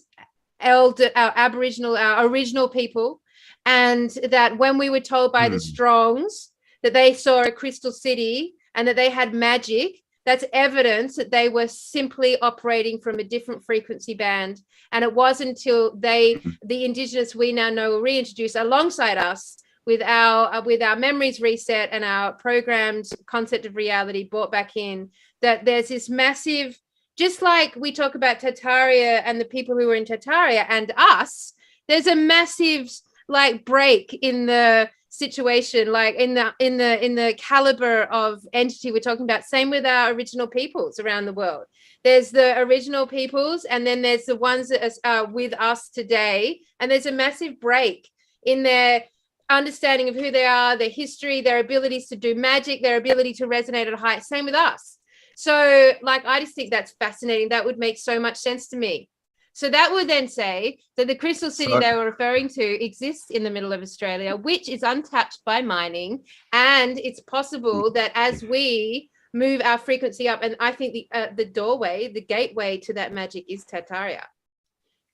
our Aboriginal, our original people, and that when we were told by the Strongs that they saw a crystal city and that they had magic, that's evidence that they were simply operating from a different frequency band. And it wasn't until the Indigenous we now know were reintroduced alongside us with our memories reset and our programmed concept of reality brought back in, that there's this massive, just like we talk about Tartaria and the people who were in Tartaria and us, there's a massive like break in the situation, like in the caliber of entity we're talking about. Same with our original peoples around the world. There's the original peoples, and then there's the ones that are with us today, and there's a massive break in their understanding of who they are, their history, their abilities to do magic, their ability to resonate at a height. Same with us. So like, I just think that's fascinating. That would make so much sense to me. So that would then say that the crystal city they were referring to exists in the middle of Australia, which is untouched by mining. And it's possible that as we move our frequency up, and I think the doorway, the gateway to that magic is Tartaria.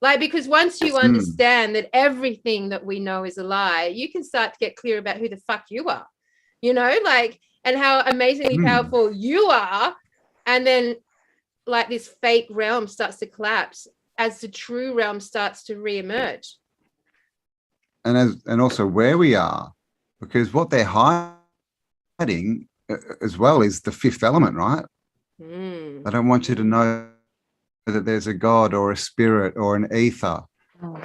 Like, because once you understand that everything that we know is a lie, you can start to get clear about who the fuck you are, like, and how amazingly powerful you are. And then like this fake realm starts to collapse as the true realm starts to reemerge. And also where we are, because what they're hiding as well is the fifth element, right? They don't want you to know that there's a God or a spirit or an ether.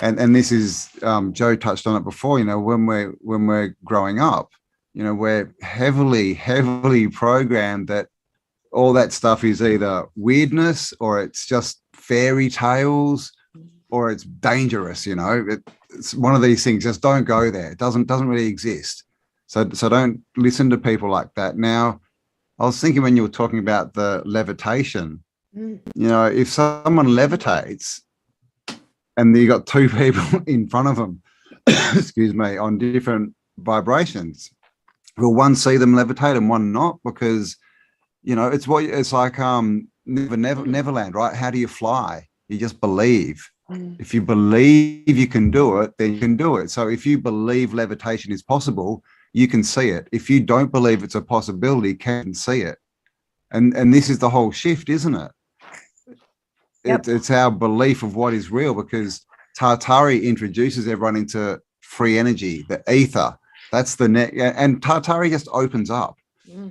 And this is, Jo touched on it before, when we're growing up, we're heavily programmed that all that stuff is either weirdness or it's just fairy tales or it's dangerous. It's one of these things. Just don't go there. It doesn't really exist. So don't listen to people like that. Now, I was thinking when you were talking about the levitation, if someone levitates, and you got two people in front of them, excuse me, on different vibrations. Will one see them levitate and one not? Because, you know, it's like Neverland, right? How do you fly? You just believe. If you believe you can do it, then you can do it. So if you believe levitation is possible, you can see it. If you don't believe it's a possibility, can see it. And this is the whole shift, isn't it? Yep. It's our belief of what is real, because Tartari introduces everyone into free energy, the ether. That's the net. And Tartari just opens up.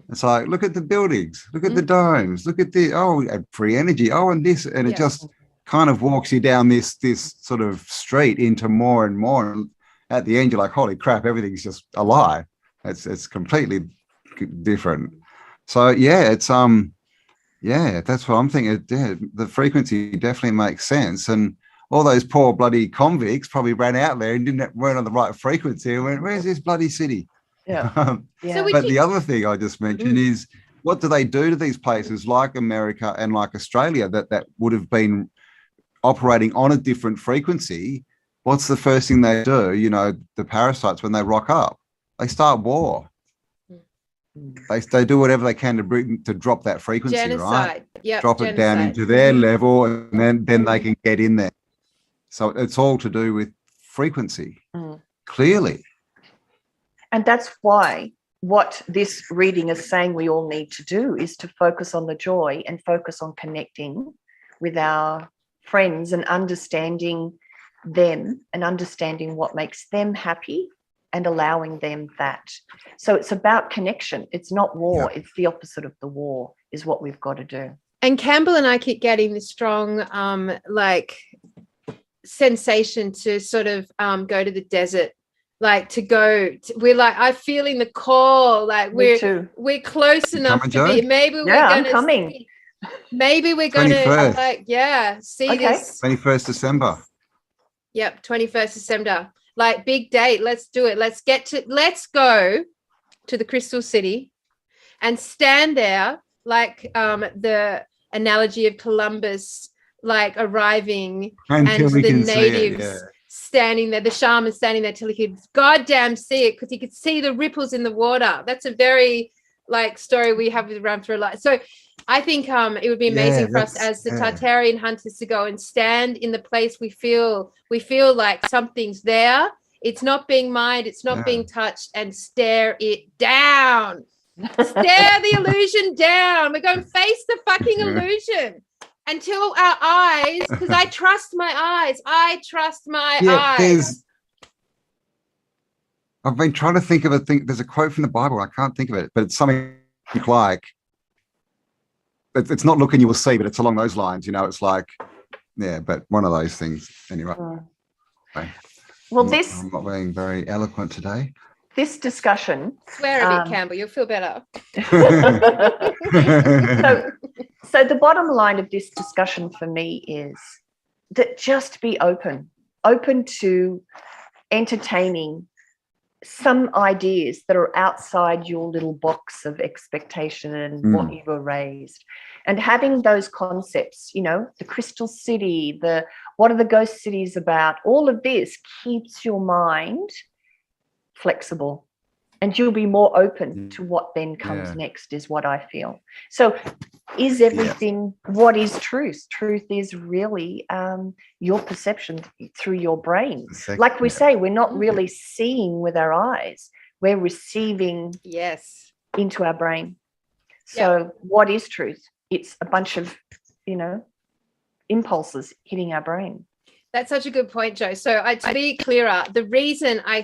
It's like, look at the buildings, look at the domes, look at the, free energy. Oh, and this, and it just kind of walks you down this sort of street into more and more. And at the end, you're like, holy crap, everything's just a lie. It's completely different. So yeah, it's that's what I'm thinking. The frequency definitely makes sense. And all those poor bloody convicts probably ran out there and weren't on the right frequency and went, where's this bloody city? Yeah. But the other thing I just mentioned is, what do they do to these places like America and like Australia that would have been operating on a different frequency? What's the first thing they do? You know, the parasites, when they rock up, they start war. They do whatever they can to drop that frequency, genocide. Right? Drop it down into their level, and then they can get in there. So it's all to do with frequency, clearly. And that's why what this reading is saying we all need to do is to focus on the joy and focus on connecting with our friends and understanding them and understanding what makes them happy and allowing them that. So it's about connection. It's not war. It's the opposite of the war is what we've got to do. And Cambell and I keep getting this strong sensation to sort of go to the desert, like to go we're like, I'm feeling the call, like we're close enough to be, maybe we're gonna maybe we're gonna see this 21st December. Yep, 21st December, like big date. Let's do it. Let's go to the Crystal City and stand there like the analogy of Columbus, like arriving and the natives standing there, the shaman standing there till he could goddamn see it, because he could see the ripples in the water. That's a very story we have with Ram through a lot. So I think it would be amazing for us as the Tartarian hunters to go and stand in the place we feel like something's there. It's not being mined, it's not being touched, and stare it down. Stare the illusion down. We're going face the fucking illusion until our eyes, because I trust my eyes. I trust my eyes. I've been trying to think of a thing. There's a quote from the Bible. I can't think of it, but it's something like, it's not looking you will see, but it's along those lines. You know, it's like, but one of those things anyway. Okay. Well, I'm not being very eloquent today. This discussion. Swear a bit, Cambell. You'll feel better. So the bottom line of this discussion for me is that just be open to entertaining some ideas that are outside your little box of expectation and what you were raised, and having those concepts, you know, the Crystal City, what are the ghost cities about? All of this keeps your mind flexible, and you'll be more open to what then comes next, is what I feel. So is everything what is truth? Truth is really your perception through your brain. Like we say, we're not really seeing with our eyes, we're receiving into our brain. So what is truth? It's a bunch of, impulses hitting our brain. That's such a good point, Jo. So to be clearer, the reason I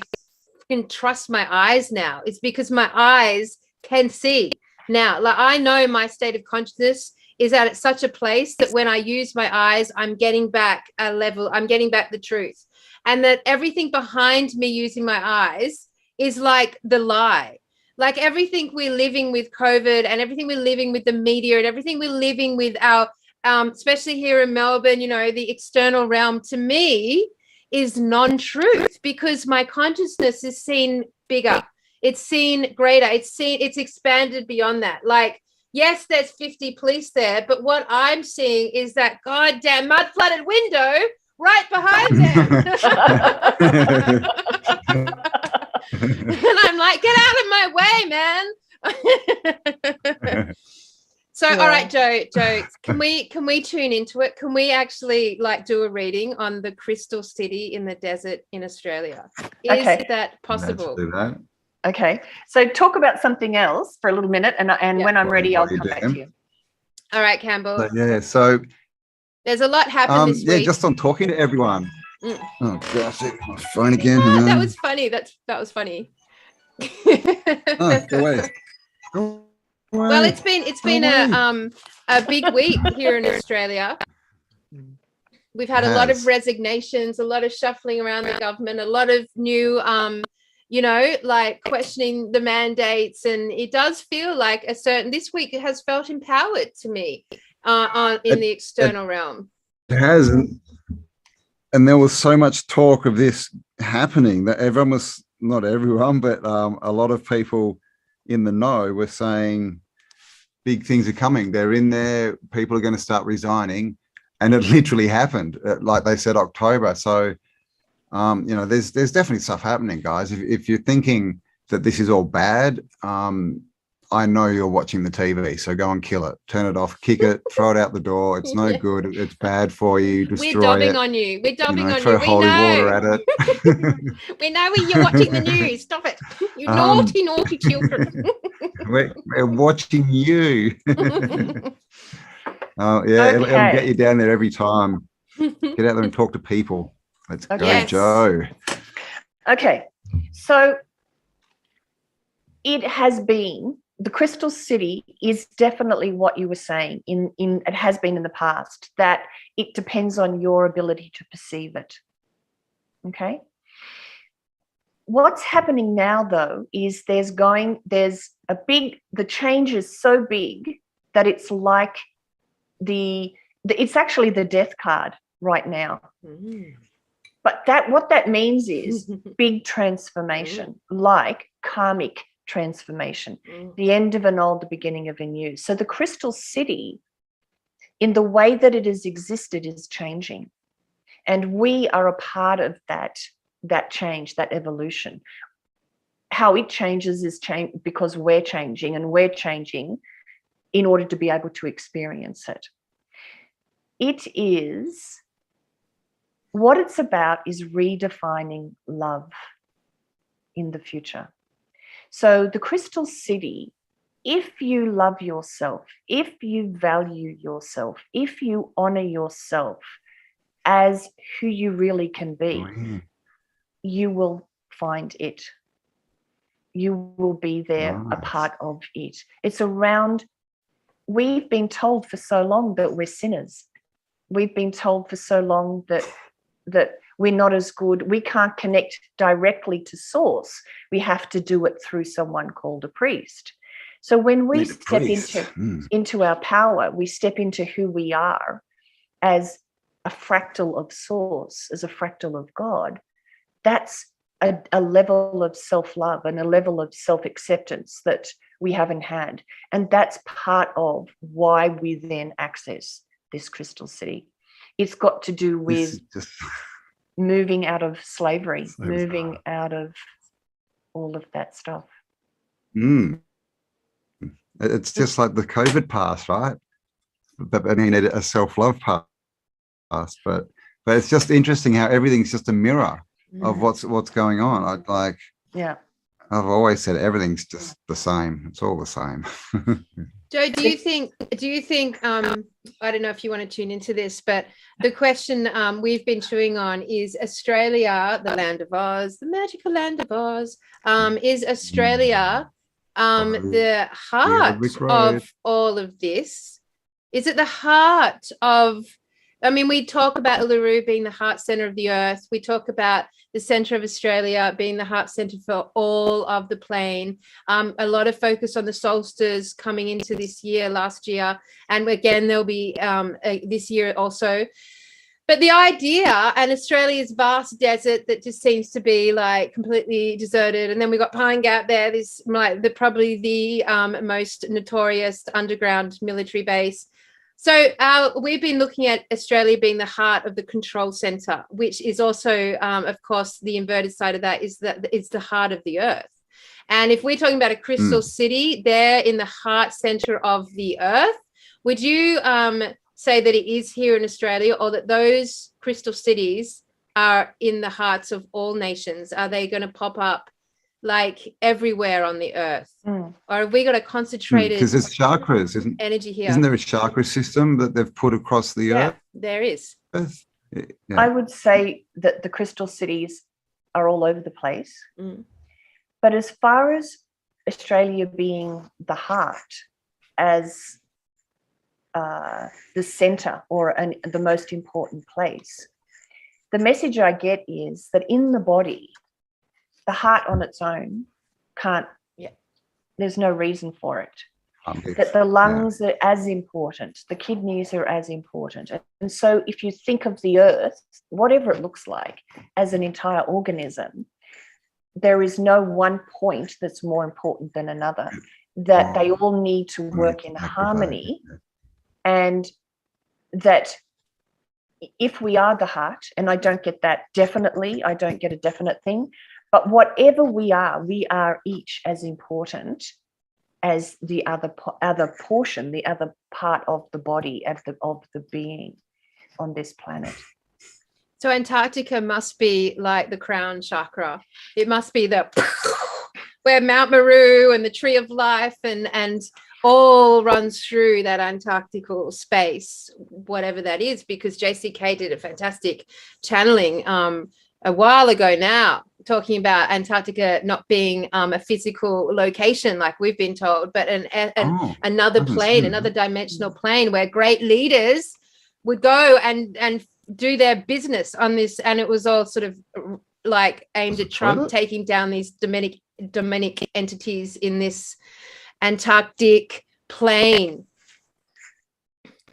can trust my eyes now is because my eyes can see now. Like, I know my state of consciousness is at such a place that when I use my eyes, I'm getting back a level, I'm getting back the truth, and that everything behind me using my eyes is like the lie. Like everything we're living with COVID, and everything we're living with the media, and everything we're living with our especially here in Melbourne, the external realm, to me is non-truth, because my consciousness is seen bigger, it's seen greater, it's expanded beyond that. Like, yes, there's 50 police there, but what I'm seeing is that goddamn mud flooded window right behind them. And I'm like, get out of my way, man. So, Yeah. all right, Jo, can we tune into it? Can we actually like do a reading on the crystal city in the desert in Australia? Is Okay. that possible? Let's do that. Okay. So talk about something else for a little minute, and when I'm ready, I'll come back to you. All right, Cambell. So, yeah. So there's a lot happened this week. just on talking to everyone. Mm. Oh gosh, my phone again. That was funny. That was funny. Oh, go away. Go away. Well, it's been a big week here in Australia. We've had a lot of resignations, a lot of shuffling around the government, a lot of new like questioning the mandates, and it does feel like this week it has felt empowered to me in the external realm. It has, and there was so much talk of this happening that everyone was, not everyone, but a lot of people in the know were saying big things are coming. They're in there. People are going to start resigning, and it literally happened. Like they said, October. So, there's definitely stuff happening, guys. If you're thinking that this is all bad, I know you're watching the TV. So go and kill it. Turn it off. Kick it. Throw it out the door. It's no good. It's bad for you. Destroy We're dobbing it. on you. We're dobbing on throw you. holy water at it. We know you're watching the news. Stop it. You naughty children. We're watching you. It'll get you down there every time. Get out there and talk to people. Let's go, Jo. Okay, so it has been, the crystal city is definitely what you were saying it has been in the past, that it depends on your ability to perceive it. Okay. What's happening now though is the change is so big that it's like it's actually the death card right now. Mm. But what that means is big transformation, like karmic transformation, the end of an old, the beginning of a new. So the crystal city, in the way that it has existed, is changing. And we are a part of that change, that evolution. How it changes is because we're changing, and we're changing in order to be able to experience it. What it's about is redefining love in the future. So the crystal city, if you love yourself, if you value yourself, if you honor yourself as who you really can be, you will find it. You will be there, a part of it. It's around, we've been told for so long that we're sinners. We've been told for so long that we're not as good. We can't connect directly to source. We have to do it through someone called a priest. So when we step into our power, we step into who we are as a fractal of source, as a fractal of God. That's a level of self-love and a level of self-acceptance that we haven't had. And that's part of why we then access this crystal city. It's got to do with moving out of slavery, moving out of all of that stuff. It's just like the COVID pass, right? But I mean, a self-love pass, but it's just interesting how everything's just a mirror of what's going on. I've always said everything's just the same. It's all the same. Jo, do you think I don't know if you want to tune into this, but the question we've been chewing on is Australia, the land of Oz, the magical land of Oz, is Australia the heart of all of this? Is it the heart of, I mean, we talk about Uluru being the heart center of the earth. We talk about the center of Australia being the heart center for all of the plane. A lot of focus on the solstice coming into this year, last year. And again, there'll be this year also. But the idea, and Australia's vast desert that just seems to be like completely deserted. And then we got Pine Gap there, this probably the most notorious underground military base. So we've been looking at Australia being the heart of the control center, which is also, of course, the inverted side of that is that it's the heart of the earth. And if we're talking about a crystal city, they're in the heart center of the earth. Would you say that it is here in Australia, or that those crystal cities are in the hearts of all nations? Are they going to pop up like everywhere on the earth, or have we got a concentrated because there's chakras, energy here? Isn't there a chakra system that they've put across the earth? There is. Yeah. I would say that the crystal cities are all over the place. But as far as Australia being the heart as the center or the most important place, the message I get is that in the body, the heart on its own can't, there's no reason for it. That the lungs are as important, the kidneys are as important. And so if you think of the earth, whatever it looks like, as an entire organism, there is no one point that's more important than another, that they all need to work in harmony, and that if we are the heart, and I don't get that definitely, I don't get a definite thing, but whatever we are each as important as the other portion, the other part of the body, of the being on this planet. So Antarctica must be like the crown chakra. It must be the where Mount Mewe and the Tree of Life and all runs through that Antarctical space, whatever that is, because JCK did a fantastic channeling a while ago now, talking about Antarctica not being a physical location like we've been told, but another plane, another dimensional plane where great leaders would go and do their business on this. And it was all sort of like aimed at Trump taking down these demonic entities in this Antarctic plane.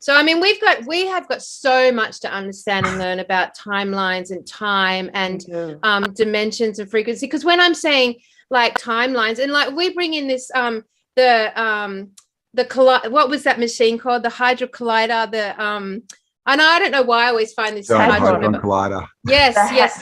So, I mean, we have got so much to understand and learn about timelines and time and dimensions and frequency. Because when I'm saying like timelines, and like we bring in this what was that machine called? The Hydro Collider. And I don't know why I always find this Hadron Collider. Yes,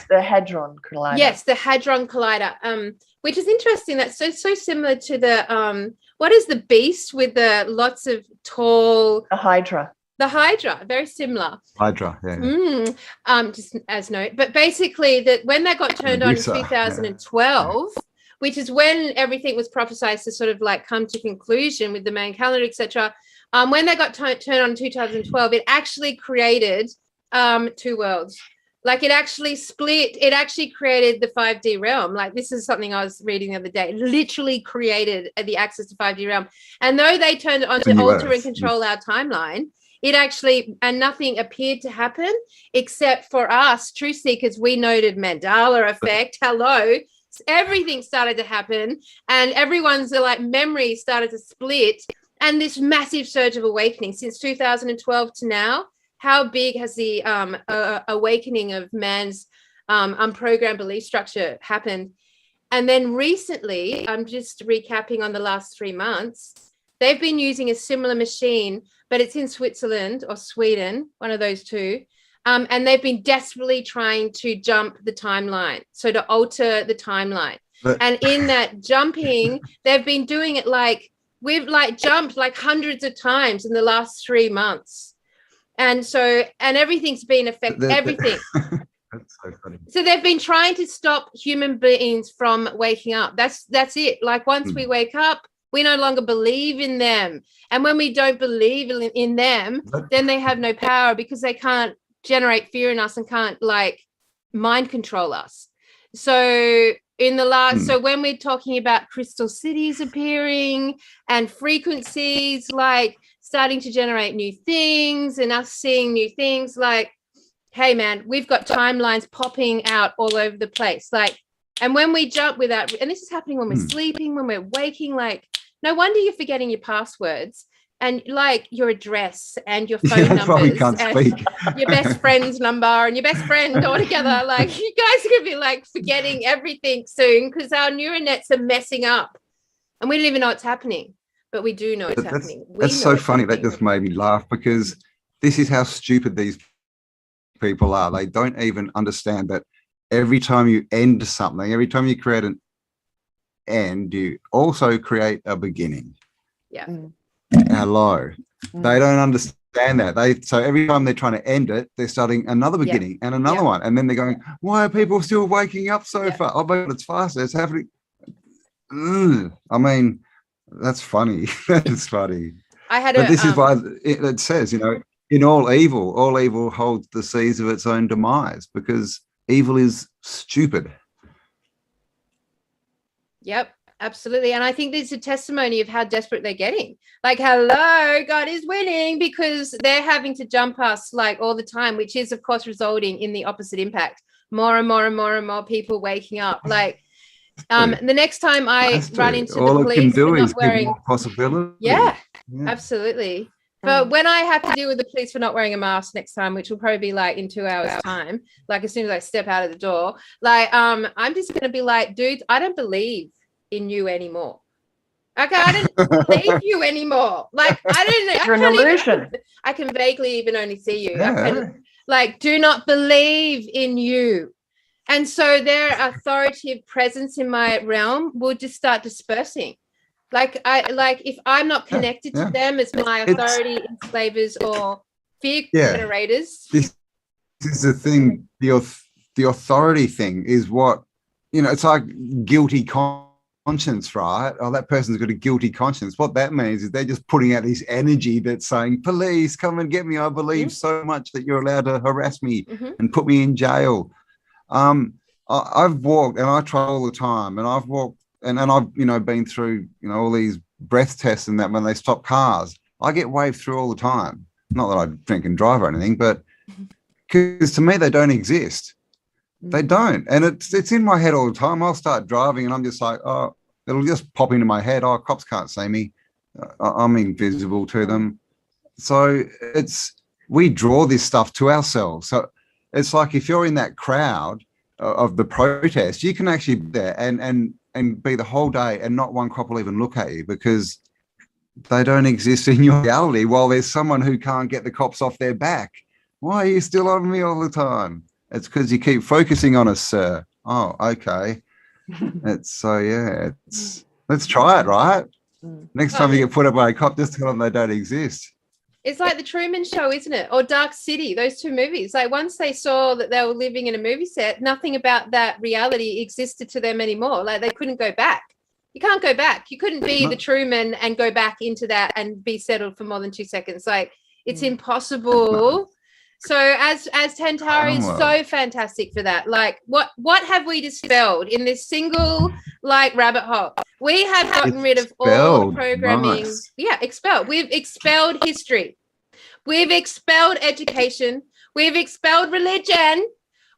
the Hadron Collider. Yes, the Hadron Collider. Which is interesting. That's so similar to the what is the beast with the lots of tall? The Hydra. The Hydra, very similar. Hydra, yeah. Just as note, but basically that when that got turned on in 2012, which is when everything was prophesied to sort of like come to conclusion with the main calendar, etc. When they got turned on in 2012, it actually created two worlds. Like it actually split, it actually created the 5D realm. Like this is something I was reading the other day. It literally created the access to 5D realm. And though they turned it on to alter and control our timeline, it actually, and nothing appeared to happen except for us, truth seekers, we noted Mandela effect. Hello. Everything started to happen and everyone's like memory started to split. And this massive surge of awakening since 2012 to now. How big has the awakening of man's unprogrammed belief structure happened? And then recently, I'm just recapping on the last 3 months, they've been using a similar machine, but it's in Switzerland or Sweden, one of those two. And they've been desperately trying to jump the timeline, so to alter the timeline. And in that jumping, they've been doing it like, we've like jumped like hundreds of times in the last 3 months. And so, and everything's been affected, everything. That's so funny. So they've been trying to stop human beings from waking up. That's it. Like once we wake up, we no longer believe in them. And when we don't believe in them, then they have no power because they can't generate fear in us and can't like mind control us. So in the last, so when we're talking about crystal cities appearing and frequencies, like starting to generate new things and us seeing new things, like, hey man, we've got timelines popping out all over the place. Like, and when we jump without, and this is happening when we're sleeping, when we're waking, like, no wonder you're forgetting your passwords and like your address and your phone numbers and your best friend's number and your best friend all together. Like you guys are going to be like forgetting everything soon because our neural nets are messing up and we don't even know what's happening. But we do know it's happening. That's so funny. That just made me laugh, because this is how stupid these people are. They don't even understand that every time you end something, every time you create an end, you also create a beginning. Yeah. Hello. They don't understand that. So every time they're trying to end it, they're starting another beginning and another one. And then they're going, why are people still waking up so fast? Oh, but it's faster. It's happening. I mean, that's funny. That's funny. But this is why it says, in all evil holds the seeds of its own demise, because evil is stupid. Yep, absolutely. And I think there's a testimony of how desperate they're getting. Like, hello, God is winning, because they're having to jump us like all the time, which is, of course, resulting in the opposite impact. More and more and more and more people waking up. Like, the next time I run into the police for not wearing possibility. Yeah, absolutely. But when I have to deal with the police for not wearing a mask next time, which will probably be like in 2 hours time, like as soon as I step out of the door, like I'm just gonna be like, dude, I don't believe in you anymore. Okay, I don't believe you anymore. Like I don't. You're an illusion. I can vaguely even only see you. I can, like, do not believe in you. And so their authoritative presence in my realm will just start dispersing. Like if I'm not connected to them as my authority enslavers or fear generators. This is the thing. The authority thing is what, it's like guilty conscience, right? Oh, that person's got a guilty conscience. What that means is they're just putting out this energy that's saying, police, come and get me. I believe so much that you're allowed to harass me and put me in jail. I've walked, and I try all the time, and I've walked, and I've been through all these breath tests and that when they stop cars, I get waved through all the time. Not that I drink and drive or anything, but because to me they don't exist. They don't, and it's in my head all the time. I'll start driving and I'm just like, oh, it'll just pop into my head. Oh, cops can't see me. I'm invisible to them. So we draw this stuff to ourselves. So it's like if you're in that crowd of the protest, you can actually be there and be the whole day and not one cop will even look at you, because they don't exist in your reality, while there's someone who can't get the cops off their back. Why are you still on me all the time? It's because you keep focusing on us, sir. Oh, okay. Let's try it, right? Next time you get put up by a cop, just tell them they don't exist. It's like the Truman Show, isn't it? Or Dark City, those two movies. Like once they saw that they were living in a movie set, nothing about that reality existed to them anymore. Like they couldn't go back. You can't go back. You couldn't be the Truman and go back into that and be settled for more than 2 seconds. Like it's impossible. So as Tantari is so fantastic for that. Like what have we dispelled in this single like rabbit hole? We have gotten rid of all the programming. Nice. Yeah, expelled. We've expelled history. We've expelled education. We've expelled religion.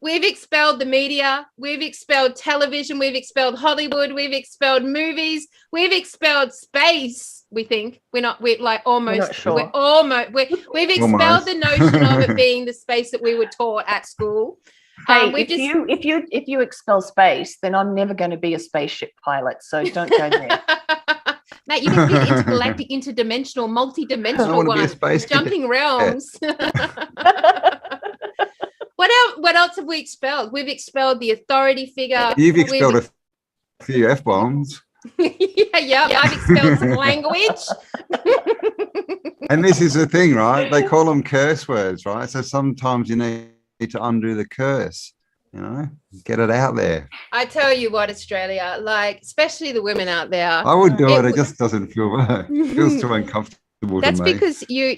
We've expelled the media. We've expelled television. We've expelled Hollywood. We've expelled movies. We've expelled space. We think we're like almost. We're not sure. We're almost. We've expelled the notion of it being the space that we were taught at school. Hey, if you expel space, then I'm never going to be a spaceship pilot. So don't go there. Mate, you can be intergalactic, interdimensional, multi-dimensional one, jumping realms. What else have we expelled? We've expelled the authority figure. You've expelled a few F-bombs. I've expelled some language. And this is the thing, right? They call them curse words, right? So sometimes you need to undo the curse, get it out there. I tell you what, Australia, like especially the women out there. I would do it. It just doesn't feel right. It feels too uncomfortable. That's to me. Because you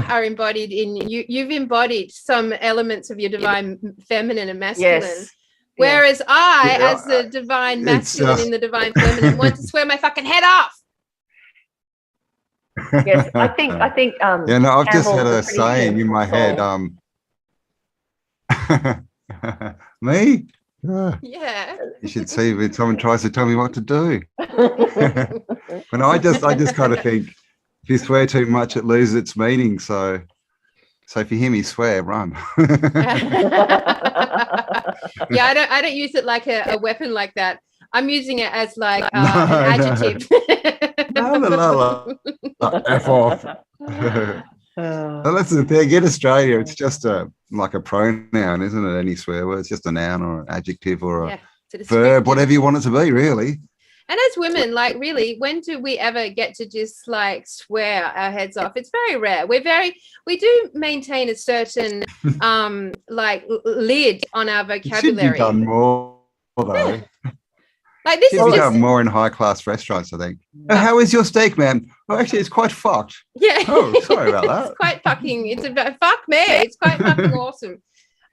are embodied in you've embodied some elements of your divine feminine and masculine. Yes. Whereas I, as the divine masculine in the divine feminine, want to swear my fucking head off. Yes, I think. I've just had a saying in my head. Me? Yeah. You should see when someone tries to tell me what to do. When I just kind of think, if you swear too much, it loses its meaning. So if you hear me swear, run. Yeah, I don't use it like a weapon like that. I'm using it as like No, an no. adjective. F off. Well, that's the thing. In Australia, it's just like a pronoun, isn't it? Any swear word, it's just a noun or an adjective or a verb, whatever you want it to be, really. And as women, like, really, when do we ever get to just like swear our heads off? It's very rare. We do maintain a certain like lid on our vocabulary. It should be done more, though. Yeah. Like this should is be just done more in high-class restaurants, I think. How is your steak, ma'am? Oh, actually, it's quite fucked. Yeah. Oh, sorry about that. It's quite fucking. It's about fuck me. It's quite fucking awesome.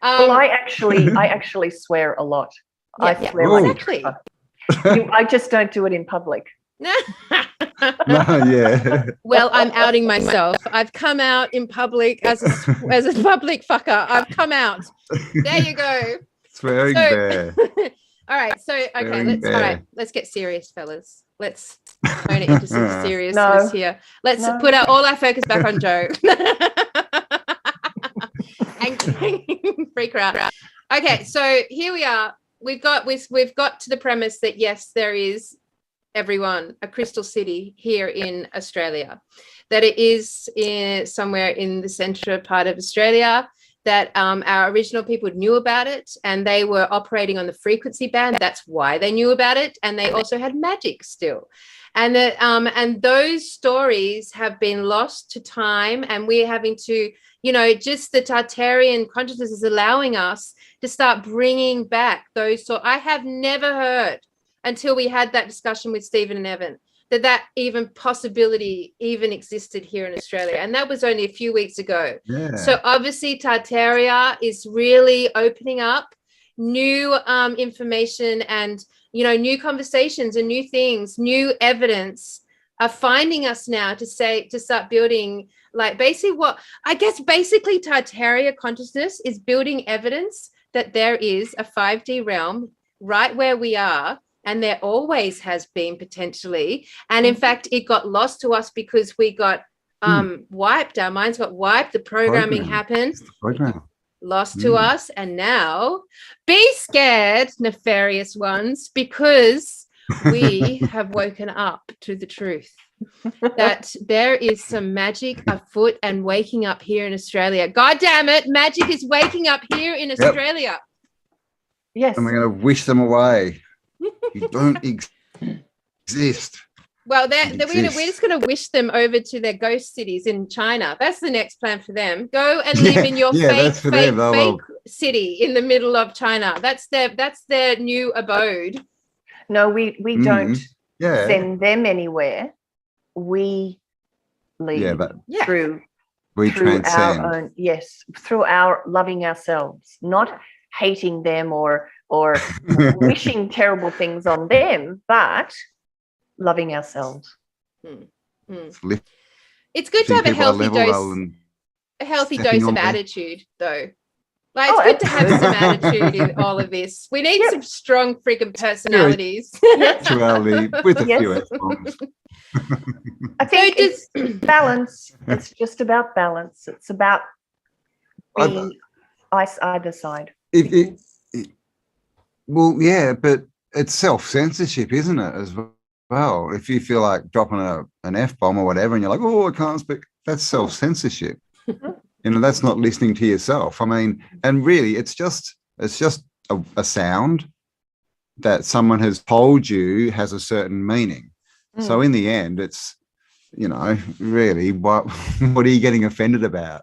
Well, I actually swear a lot. Yeah, I swear like exactly. I just don't do it in public. No, yeah. Well, I'm outing myself. I've come out in public as a public fucker. I've come out. There you go. Swearing bear. All right. So okay, let's get serious, fellas. Let's turn it into some seriousness here. Let's put all our focus back on Jo. And freak her out. Okay, so here we are. We've got to the premise that yes, there is a crystal city here in Australia, that it is somewhere in the central part of Australia, that our original people knew about it and they were operating on the frequency band. That's why they knew about it, and they also had magic still. And and those stories have been lost to time, and we're having to, just the Tartarian consciousness is allowing us to start bringing back those. So I have never heard until we had that discussion with Stephen and Evan that even possibility even existed here in Australia. And that was only a few weeks ago. Yeah. So obviously Tartaria is really opening up new information and, new conversations and new things, new evidence are finding us now to start building, like basically Tartaria consciousness is building evidence that there is a 5D realm right where we are, and there always has been potentially. And in fact, it got lost to us because we got wiped. Our minds got wiped. The programming happened. Lost to us. And now be scared, nefarious ones, because we have woken up to the truth that there is some magic afoot and waking up here in Australia. God damn it, magic is waking up here in Australia. Yes. And we're going to wish them away. You don't exist. Well, we're just going to wish them over to their ghost cities in China. That's the next plan for them. Go and live in your fake city in the middle of China. That's their new abode. No, we don't send them anywhere. We lead through transcend. our own, through our loving ourselves, not hating them or wishing terrible things on them, but loving ourselves. It's good to have a healthy dose of attitude, though. Like, it's good to have some attitude in all of this. We need some strong freaking personalities. Spirituality with a few S-bombs. I think it's balance. It's just about balance. It's about being either side. Well, yeah, but it's self-censorship, isn't it, as well? If you feel like dropping an F-bomb or whatever and you're like, oh, I can't speak, that's self-censorship. That's not listening to yourself. I mean, and really, it's just a sound that someone has told you has a certain meaning. So in the end, it's, really, what are you getting offended about?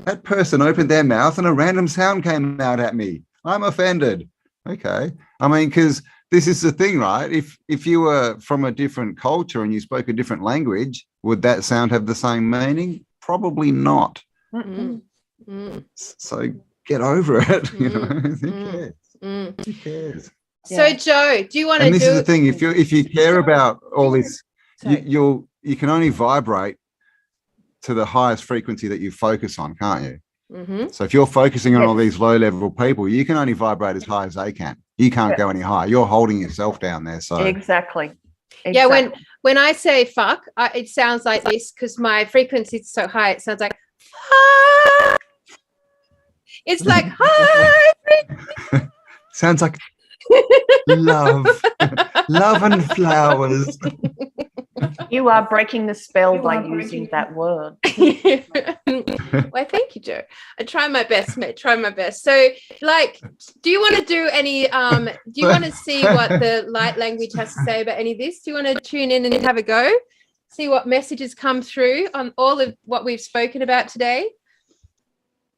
That person opened their mouth and a random sound came out at me. I'm offended. Okay. I mean, because this is the thing, right? If you were from a different culture and you spoke a different language, would that sound have the same meaning? Probably not. So get over it. Who cares? So Jo, do you want to do? And this is the thing: if you care about all this, you can only vibrate to the highest frequency that you focus on, can't you? So if you're focusing on all these low-level people, you can only vibrate as high as they can. You can't go any higher. You're holding yourself down there. So exactly. Yeah, when I say fuck, it sounds like this because my frequency is so high. It sounds like fuck. It's like hi. Sounds like love. Love and flowers. You are breaking the spell by using that word. Well, thank you, Jo. I try my best, mate. Try my best. So, like, do you want to do any? Do you want to see what the light language has to say about any of this? Do you want to tune in and have a go? See what messages come through on all of what we've spoken about today.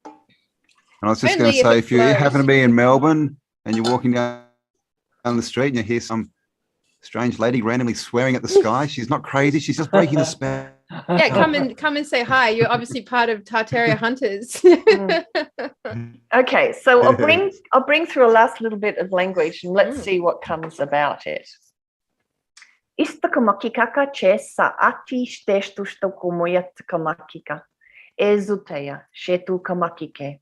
And I was just going to say, if you happen to be in Melbourne and you're walking down the street and you hear some strange lady randomly swearing at the sky, she's not crazy. She's just breaking the spell. Yeah, come and say hi. You're obviously part of Tartaria Hunters. Okay, so I'll bring through a last little bit of language and let's see what comes about it. Istakamakikaka chesa ati shteshtushtokumoyatkamakika ezuteya shetu kamakike.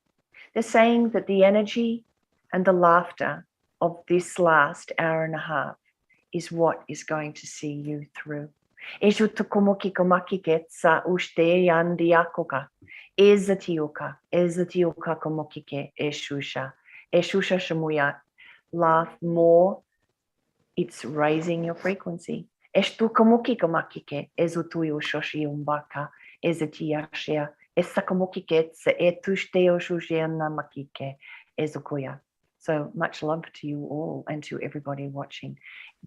They're saying that the energy and the laughter of this last hour and a half is what is going to see you through. Ejutukumokikomaki sa ushte yandiakoka. Ezatioka komokike eshusha. Eshusha shamuya. Laugh more. It's raising your frequency. Eshtukomokikomaki ezutuyo shoshiumbaka. Ezatiashia. Esakomokike se etushteo shushiana makike. Ezukoya. So much love to you all and to everybody watching.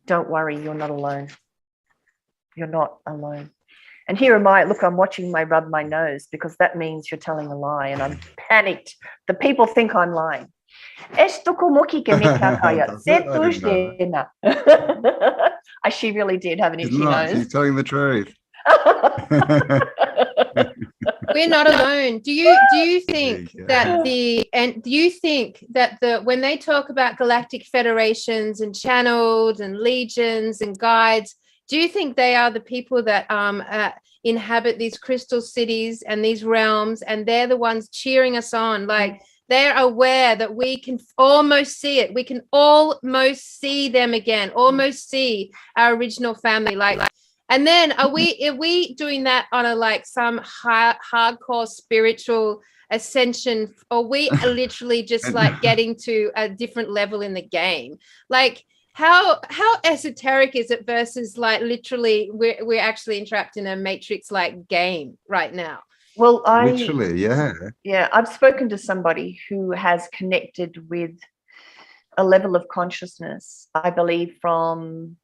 Don't worry, you're not alone. You're not alone. And here am I, look, I'm watching my rub my nose because that means you're telling a lie and I'm panicked. The people think I'm lying. She really did have an itchy nose. She's telling the truth. We're not alone. Do you think that when they talk about galactic federations and channels and legions and guides, do you think they are the people that inhabit these crystal cities and these realms, and they're the ones cheering us on? Like, they're aware that we can almost see it. We can almost see them again, almost see our original family. Like, and then are we doing that on a like some hardcore spiritual ascension, or we are literally just like getting to a different level in the game? Like, how esoteric is it versus like literally we're actually entrapped in a matrix like game right now? Well, literally, yeah, I've spoken to somebody who has connected with a level of consciousness, I believe from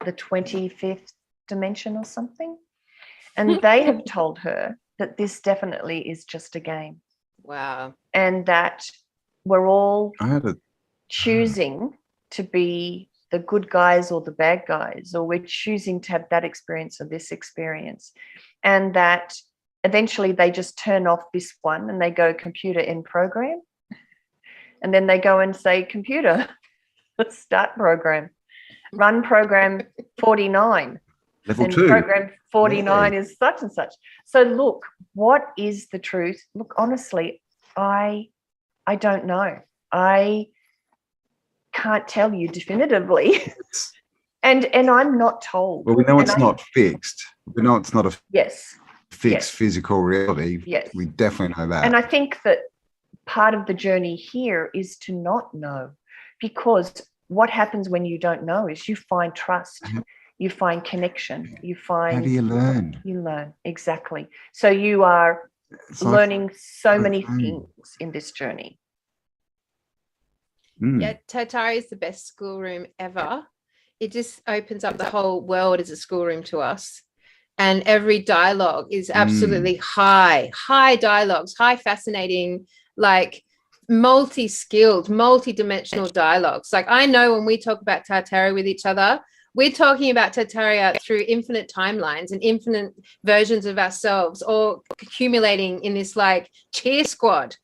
the 25th dimension or something, and they have told her that this definitely is just a game. Wow. And that we're all choosing to be the good guys or the bad guys, or we're choosing to have that experience or this experience, and that eventually they just turn off this one and they go computer in program, and then they go and say, computer, let's start program, run program 49. Level and 2. Program 49 is such and such. So look, what is the truth? Look, honestly, I don't know. I can't tell you definitively. and I'm not told. Well, we know it's not fixed. We know it's not a fixed physical reality. Yes. We definitely know that. And I think that part of the journey here is to not know, because what happens when you don't know is you find trust. You find connection. You find. How do you learn? You learn, exactly. So you are learning so many things in this journey. Yeah, Tartaria is the best schoolroom ever. It just opens up the whole world as a schoolroom to us. And every dialogue is absolutely high dialogues, high fascinating, like multi-skilled, multi-dimensional dialogues. Like, I know when we talk about Tartaria with each other, we're talking about Tartaria through infinite timelines and infinite versions of ourselves, all accumulating in this like cheer squad.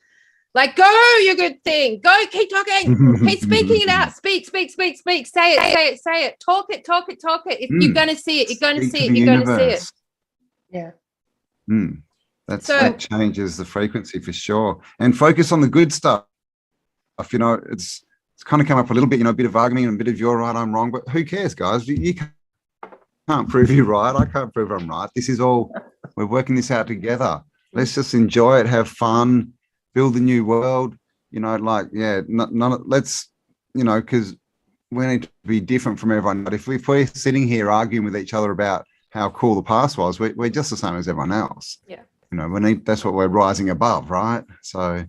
Like, go, you good thing. Go, keep talking. Keep speaking it out. Speak. Say it. Talk it. If you're going to see it, you're going to see it. You're going to see it. Yeah. That changes the frequency for sure. And focus on the good stuff. You know, it's kind of come up a little bit, you know, a bit of arguing and a bit of you're right, I'm wrong, but who cares, guys? You can't prove you're right. I can't prove I'm right. This is all, we're working this out together. Let's just enjoy it, have fun, build a new world, you know, like, let's, you know, because we need to be different from everyone. But if we're sitting here arguing with each other about how cool the past was, we're just the same as everyone else. Yeah. You know, that's what we're rising above, right? So,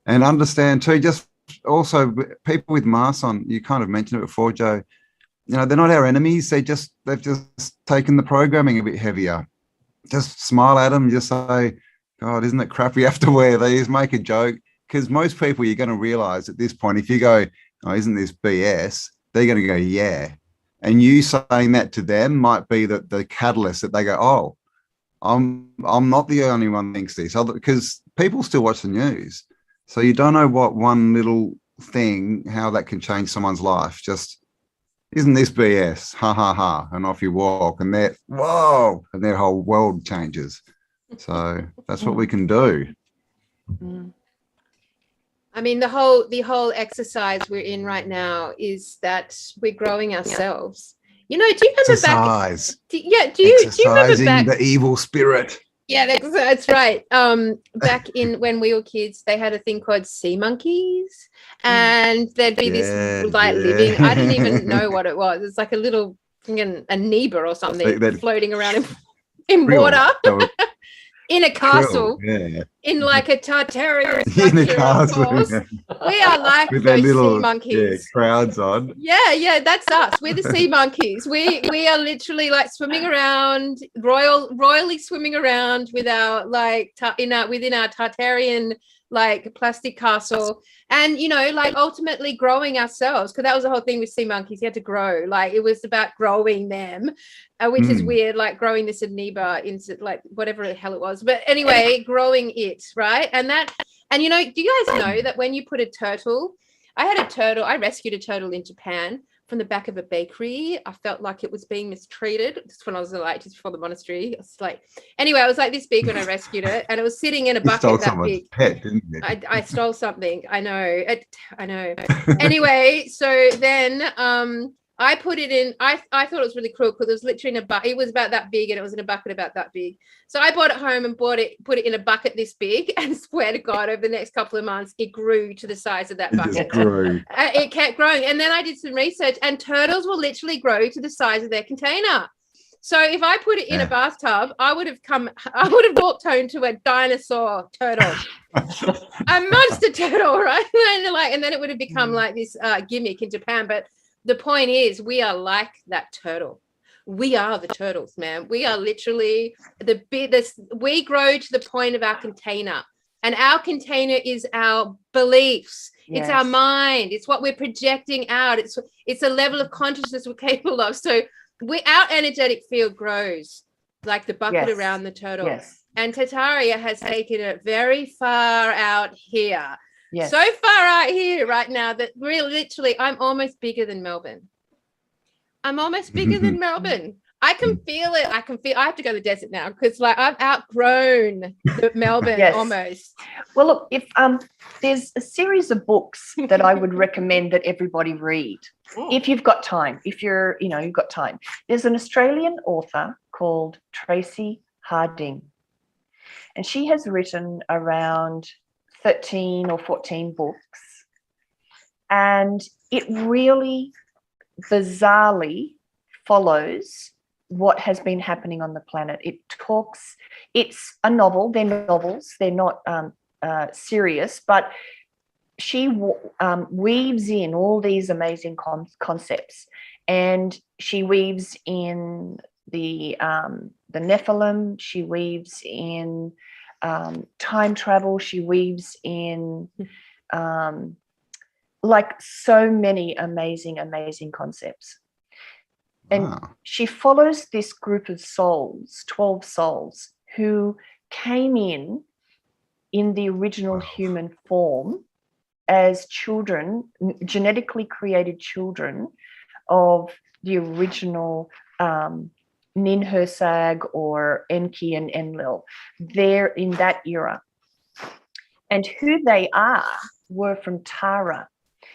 and understand too, just also people with masks on, you kind of mentioned it before, Joe, you know, they're not our enemies. They've just taken the programming a bit heavier. Just smile at them, just say, God, isn't it crap we have to wear these? Make a joke. Because most people, you're going to realize at this point, if you go, oh, isn't this BS? They're going to go, yeah. And you saying that to them might be the catalyst that they go, oh, I'm not the only one that thinks this. Because people still watch the news. So you don't know what one little thing, how that can change someone's life. Just, isn't this BS? Ha, ha, ha. And off you walk. And they're, whoa. And their whole world changes. So that's what we can do. I mean, the whole exercise we're in right now is that we're growing ourselves. You know, do you remember Exercise. back? Do you remember back? The evil spirit. Yeah, that's right. Back in when we were kids, they had a thing called sea monkeys, and there'd be this living. I didn't even know what it was. It's like a little amoeba or something floating around in water. In a castle, in like a Tartarian structure, in a castle, of course. We are like with those little sea monkeys. Crowds on. Yeah, that's us. We're the sea monkeys. We are literally like swimming around, royally swimming around with our within our Tartarian like plastic castle, and you know, like ultimately growing ourselves, because that was the whole thing with sea monkeys. You had to grow, like it was about growing them, which is weird, like growing this amoeba into like whatever the hell it was, but anyway, growing it, right? And you know, do you guys know that when you put a turtle, I rescued a turtle in Japan from the back of a bakery. I felt like it was being mistreated just when I was like just before the monastery. It's like, anyway, I was like this big when I rescued it, and it was sitting in a bucket that big. Pet, didn't you? I stole something. I know. I know. Anyway, so then I put it in. I thought it was really cool because it was literally in a bucket. It was about that big, and it was in a bucket about that big. So I bought it home and put it in a bucket this big, and swear to God, over the next couple of months, it grew to the size of that bucket. It just grew. It kept growing, and then I did some research, and turtles will literally grow to the size of their container. So if I put it in a bathtub, I would have walked home to a dinosaur turtle, a monster turtle, right? And then it would have become like this gimmick in Japan, but. The point is, we are like that turtle. We are the turtles, man. We are literally we grow to the point of our container, and our container is our beliefs. Yes. It's our mind. It's what we're projecting out. It's a level of consciousness we're capable of. So our energetic field grows like the bucket around the turtle. Yes. And Tartaria has taken it very far out here. Yes. So far out here right now that we're literally, I'm almost bigger than Melbourne. I can feel it. I have to go to the desert now because like I've outgrown Melbourne almost. Well, look, if there's a series of books that I would recommend that everybody read if you've got time, you've got time. There's an Australian author called Tracy Harding, and she has written around 13 or 14 books, and it really bizarrely follows what has been happening on the planet. It's a novel. They're novels. They're not serious, but she weaves in all these amazing concepts, and she weaves in the Nephilim. She weaves in time travel. She weaves in like so many amazing concepts. And she follows this group of souls, 12 souls, who came in the original human form as children, genetically created children of the original Ninhursag or Enki and Enlil. They're in that era. And who they were from Tara.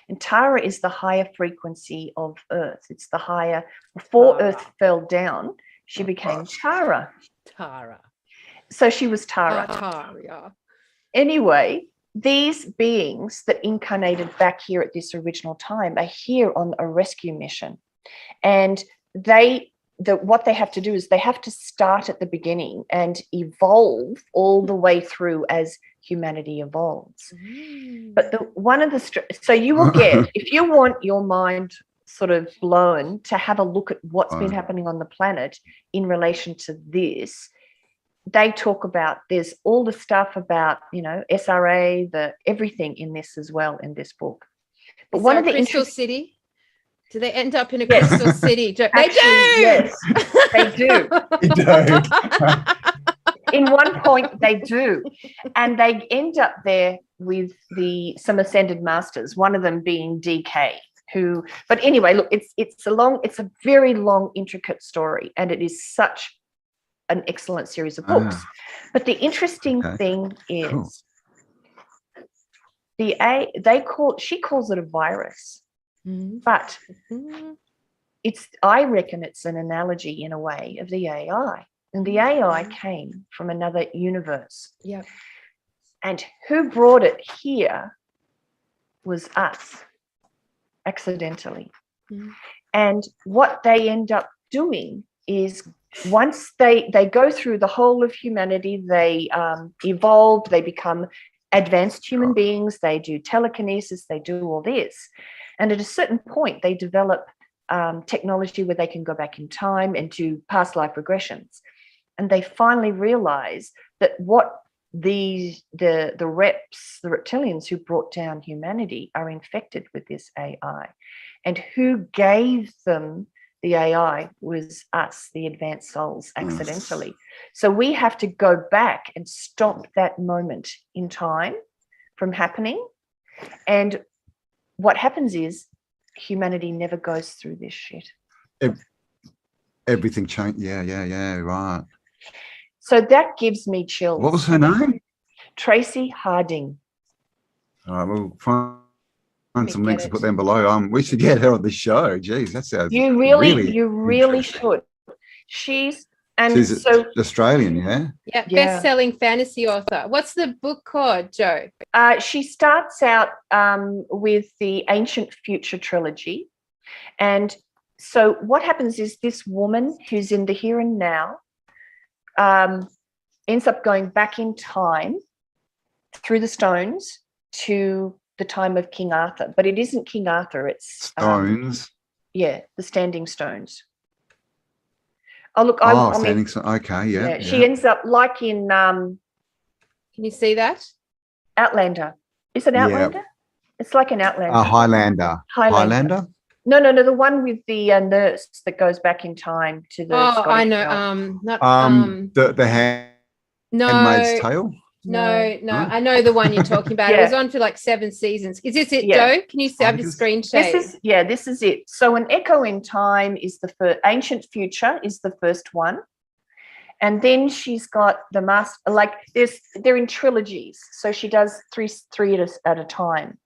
And Tara is the higher frequency of Earth. It's the higher, before Earth fell down, she became Tara. Tara. So she was Tara. Tara. Anyway, these beings that incarnated back here at this original time are here on a rescue mission, and what they have to do is they have to start at the beginning and evolve all the way through as humanity evolves. But so you will get, if you want your mind sort of blown, to have a look at what's been happening on the planet in relation to this. They talk about, there's all the stuff about, SRA, everything in this as well, in this book. But one of the Crystal City. Do they end up in a Yes. crystal city? They Actually, do. Yes, they do. They do. In one point, they do, and they end up there with some ascended masters. One of them being DK. But anyway, look, it's a very long, intricate story, and it is such an excellent series of books. But the interesting thing is, she calls it a virus. But I reckon it's an analogy in a way of the AI. And the AI came from another universe. Yep. And who brought it here was us, accidentally. And what they end up doing is, once they go through the whole of humanity, they evolve, they become advanced human beings, they do telekinesis, they do all this. And at a certain point, they develop technology where they can go back in time and do past life regressions. And they finally realize that what the reps, the reptilians who brought down humanity, are infected with this AI. And who gave them the AI was us, the advanced souls, accidentally. So we have to go back and stop that moment in time from happening. And what happens is humanity never goes through this shit. Everything changed. Yeah, right. So that gives me chills. What was her name? Tracy Harding. All right, we'll find some links to put them below. We should get her on the show. Jeez, that sounds you really should. She's Australian, yeah? Yeah, best-selling fantasy author. What's the book called, Jo? She starts out with the Ancient Future trilogy. And so what happens is, this woman who's in the here and now ends up going back in time through the stones to the time of King Arthur. But it isn't King Arthur, it's... Stones? The standing stones. Standing stones. Okay, yeah. She ends up like in... Can you see that? Outlander. Is it Outlander? Yeah. It's like an Outlander. Highlander. Highlander? No, the one with the nurse that goes back in time to the... I know. The Handmaid's Tale? No, I know the one you're talking about. It was on for like 7 seasons. Is this it, Jo? Can you see? I have a screen share. This is it. So An Echo in Time is the first. Ancient Future is the first one. And then she's got the master, they're in trilogies. So she does three at a time.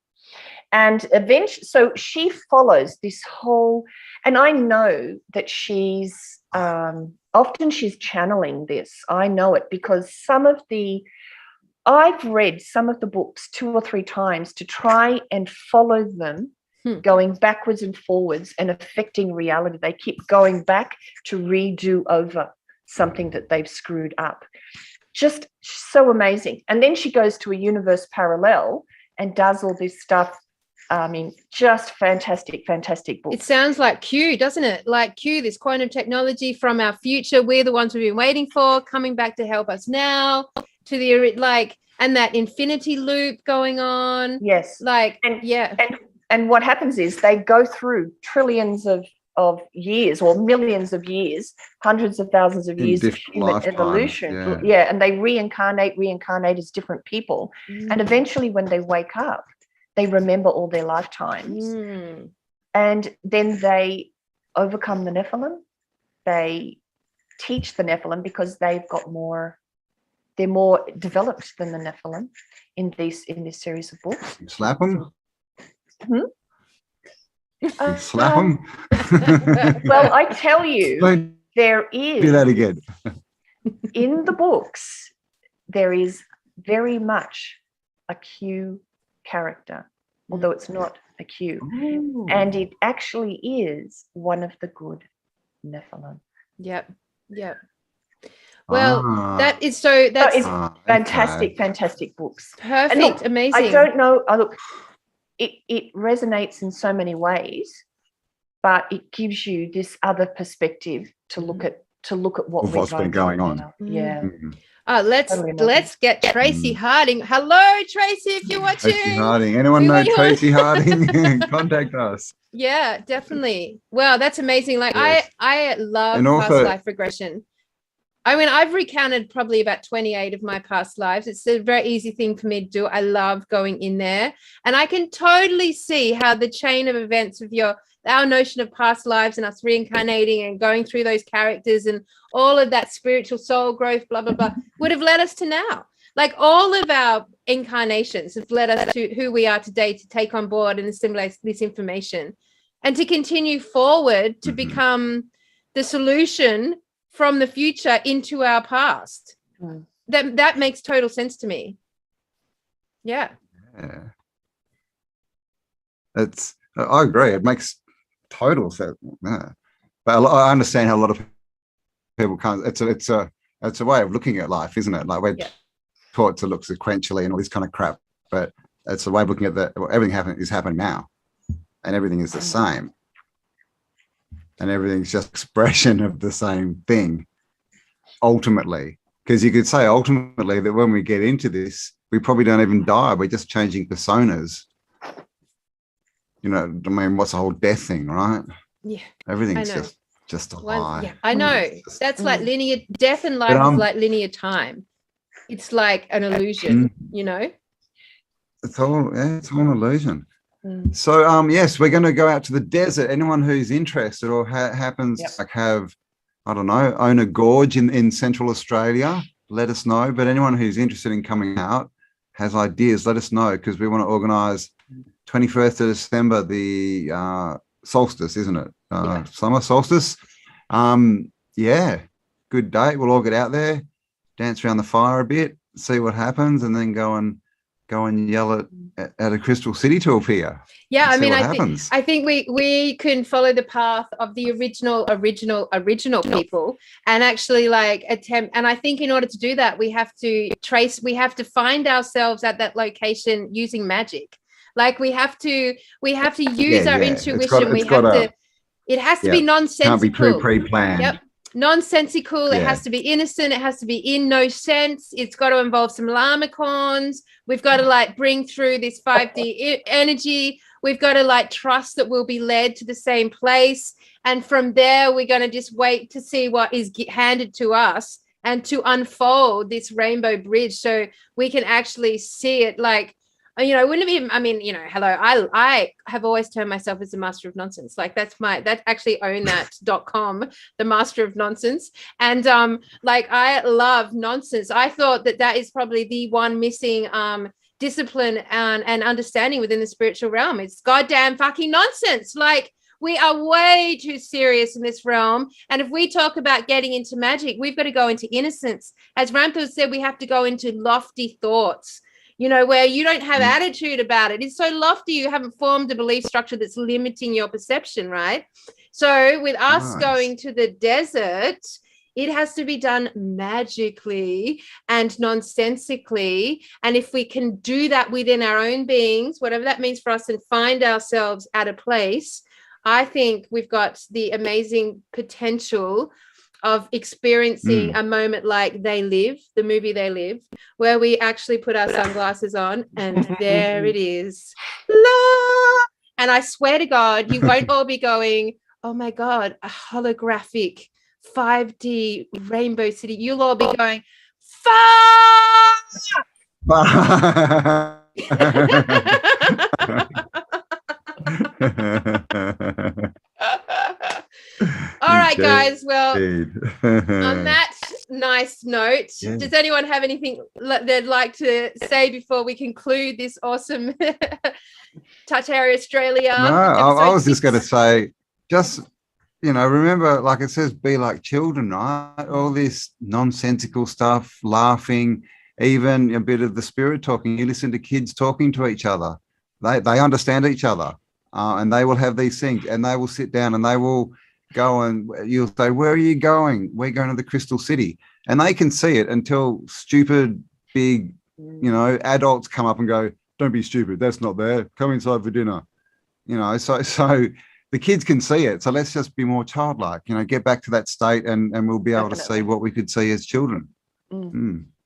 And eventually, so she follows this whole, and I know that she's, often she's channeling this. I know it because I've read some of the books 2 or 3 times to try and follow them, going backwards and forwards and affecting reality. They keep going back to redo over something that they've screwed up. Just so amazing. And then she goes to a universe parallel and does all this stuff. I mean, just fantastic book. It sounds like Q, doesn't it? Like Q, this quantum technology from our future. We're the ones we've been waiting for, coming back to help us now. To the and that infinity loop going on. Yes. And what happens is they go through trillions of years or millions of years, hundreds of thousands of years of human evolution. And they reincarnate as different people. And eventually when they wake up, they remember all their lifetimes. And then they overcome the Nephilim. They teach the Nephilim because they've got more. They're more developed than the Nephilim in this series of books. Slap them? Slap them? Well, I tell you, there is... Do that again. In the books, there is very much a Q character, although it's not a Q. Ooh. And it actually is one of the good Nephilim. Yep. Well, that's it's okay. fantastic books. perfect. And look, Amazing. I don't know. Look, it resonates in so many ways, but it gives you this other perspective to look at What's been going on. Now. Yeah. Let's get Tracy Harding. Hello, Tracy, if you're watching. Tracy Harding. Anyone know Tracy Harding? Contact us. Yeah, definitely. Wow, that's amazing. Like Yes. I love And past also- life regression. I mean, I've recounted probably about 28 of my past lives. It's a very easy thing for me to do. I love going in there, and I can totally see how the chain of events of our notion of past lives and us reincarnating and going through those characters and all of that spiritual soul growth, blah, blah, blah, would have led us to now. Like all of our incarnations have led us to who we are today, to take on board and assimilate this information and to continue forward to become the solution from the future into our past. That makes total sense to me. Yeah. I agree. It makes total sense. Yeah. But I understand how a lot of people can't. It's a way of looking at life, isn't it? Like we're taught to look sequentially and all this kind of crap, but it's a way of looking at that. Everything is happening now, and everything is the same, and everything's just expression of the same thing. Ultimately, because you could say ultimately that when we get into this, we probably don't even die. We're just changing personas. You know, I mean, what's the whole death thing, right? Yeah. Everything's just a lie. Yeah, I know. That's like linear death and life is like linear time. It's like an illusion, you know? It's all an illusion. So yes, we're going to go out to the desert. Anyone who's interested or happens like have, I don't know, own a gorge in Central Australia, let us know. But anyone who's interested in coming out, has ideas, let us know, because we want to organise 21st of December, the solstice, isn't it? Summer solstice. Yeah, good date. We'll all get out there, dance around the fire a bit, see what happens, and then go and yell at a Crystal City to appear. Yeah, I mean, I think we can follow the path of the original people and actually like attempt. And I think in order to do that, we have to find ourselves at that location using magic. Like we have to use our intuition. It has to be nonsensical. Can't be pre-planned. Yep. Nonsensical. It has to be innocent. It has to be in no sense. It's got to involve some llamacorns. We've got to like bring through this 5D energy. We've got to like trust that we'll be led to the same place. And from there, we're going to just wait to see what is handed to us and to unfold this rainbow bridge so we can actually see it like, you know, wouldn't it be, I mean, you know, hello, I have always termed myself as a master of nonsense. Like that actually own that.com, the master of nonsense. And like, I love nonsense. I thought that is probably the one missing discipline and understanding within the spiritual realm. It's goddamn fucking nonsense. Like we are way too serious in this realm. And if we talk about getting into magic, we've got to go into innocence. As Ramthur said, we have to go into lofty thoughts, you know, where you don't have attitude about it. It's so lofty, you haven't formed a belief structure that's limiting your perception, right? So with us going to the desert, it has to be done magically and nonsensically. And if we can do that within our own beings, whatever that means for us, and find ourselves at a place, I think we've got the amazing potential of experiencing a moment like They Live, the movie They Live, where we actually put our sunglasses on and there it is. La! And I swear to God, you won't all be going, oh my God, a holographic 5D rainbow city. You'll all be going, All right, guys. Well, on that nice note, does anyone have anything they'd like to say before we conclude this awesome Tartarian Australia? No, I was just going to say, just, you know, remember, like it says, be like children, right? All this nonsensical stuff, laughing, even a bit of the spirit talking. You listen to kids talking to each other. They understand each other, and they will have these things, and they will sit down and they will go, and you'll say, where are you going? We're going to the Crystal City. And they can see it until stupid, big, adults come up and go, don't be stupid. That's not there. Come inside for dinner. So the kids can see it. So let's just be more childlike, get back to that state, and we'll be able to see what we could see as children.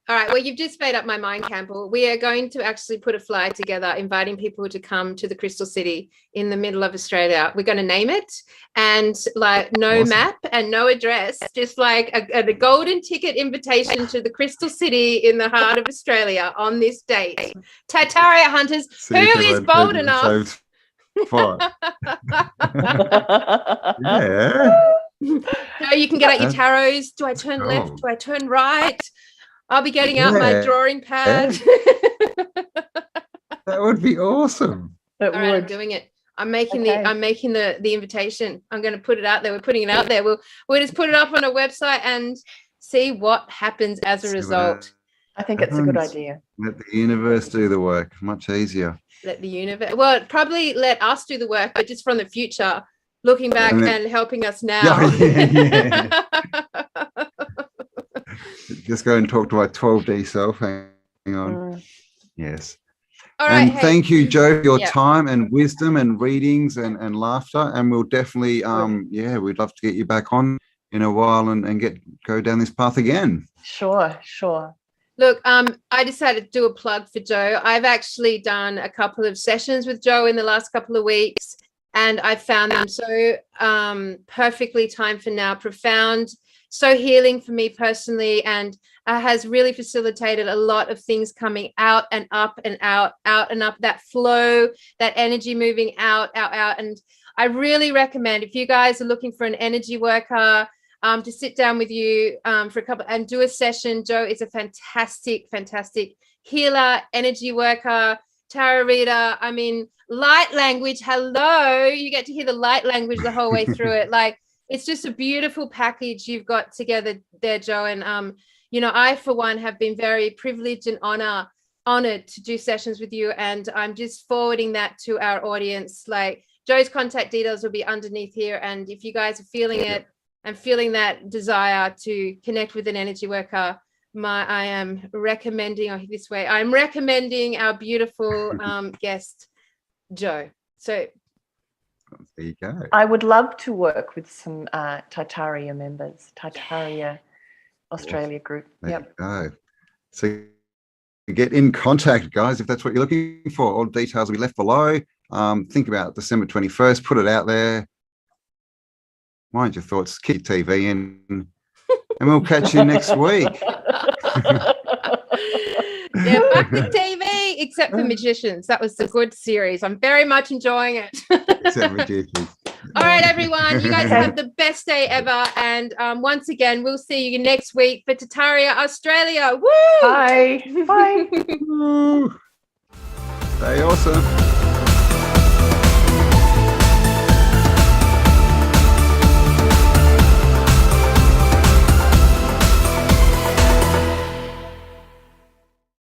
All right. Well, you've just made up my mind, Cambell. We are going to actually put a flyer together inviting people to come to the Crystal City in the middle of Australia. We're going to name it, and no awesome. Map and no address, just like a golden ticket invitation to the Crystal City in the heart of Australia on this date. Tartaria hunters, who is bold enough? Yeah. So you can get out your tarots. Do I turn left? Do I turn right? I'll be getting out my drawing pad. That would be awesome. All right, I'm doing it. I'm making the invitation. I'm going to put it out there. We're putting it out there. We'll just put it up on a website and see what happens as a result. I think it's a good idea. Let the universe do the work. Much easier. Let the universe. Well, probably let us do the work, but just from the future, looking back and helping us now. Yeah. Just go and talk to my 12D self. Hang on. Yes. All right. And thank you, Jo, for your time and wisdom and readings and laughter. And we'll definitely, we'd love to get you back on in a while and go down this path again. Sure. Look, I decided to do a plug for Jo. I've actually done a couple of sessions with Jo in the last couple of weeks, and I found them so perfectly timed for now, profound, so healing for me personally, and has really facilitated a lot of things coming out and up and out and up, that flow, that energy moving out. And I really recommend, if you guys are looking for an energy worker, to sit down with you for a couple and do a session. Jo is a fantastic healer, energy worker, tarot reader. I mean, light language. Hello, you get to hear the light language the whole way through it. Like, it's just a beautiful package you've got together there, Jo. And I for one have been very privileged and honored to do sessions with you, and I'm just forwarding that to our audience. Like, Jo's contact details will be underneath here, and if you guys are feeling it and feeling that desire to connect with an energy worker, I'm recommending our beautiful guest, Jo. So there you go. I would love to work with some Tartaria members, Tartaria Australia group. There you go. So get in contact, guys, if that's what you're looking for. All details will be left below. Think about December 21st, put it out there. Mind your thoughts, keep TV in, and we'll catch you next week. Back to TV, except for Magicians. That was a good series. I'm very much enjoying it. Except Magicians. All right, everyone. You guys have the best day ever. And once again, we'll see you next week for Tartaria Australia. Woo! Bye. Stay awesome.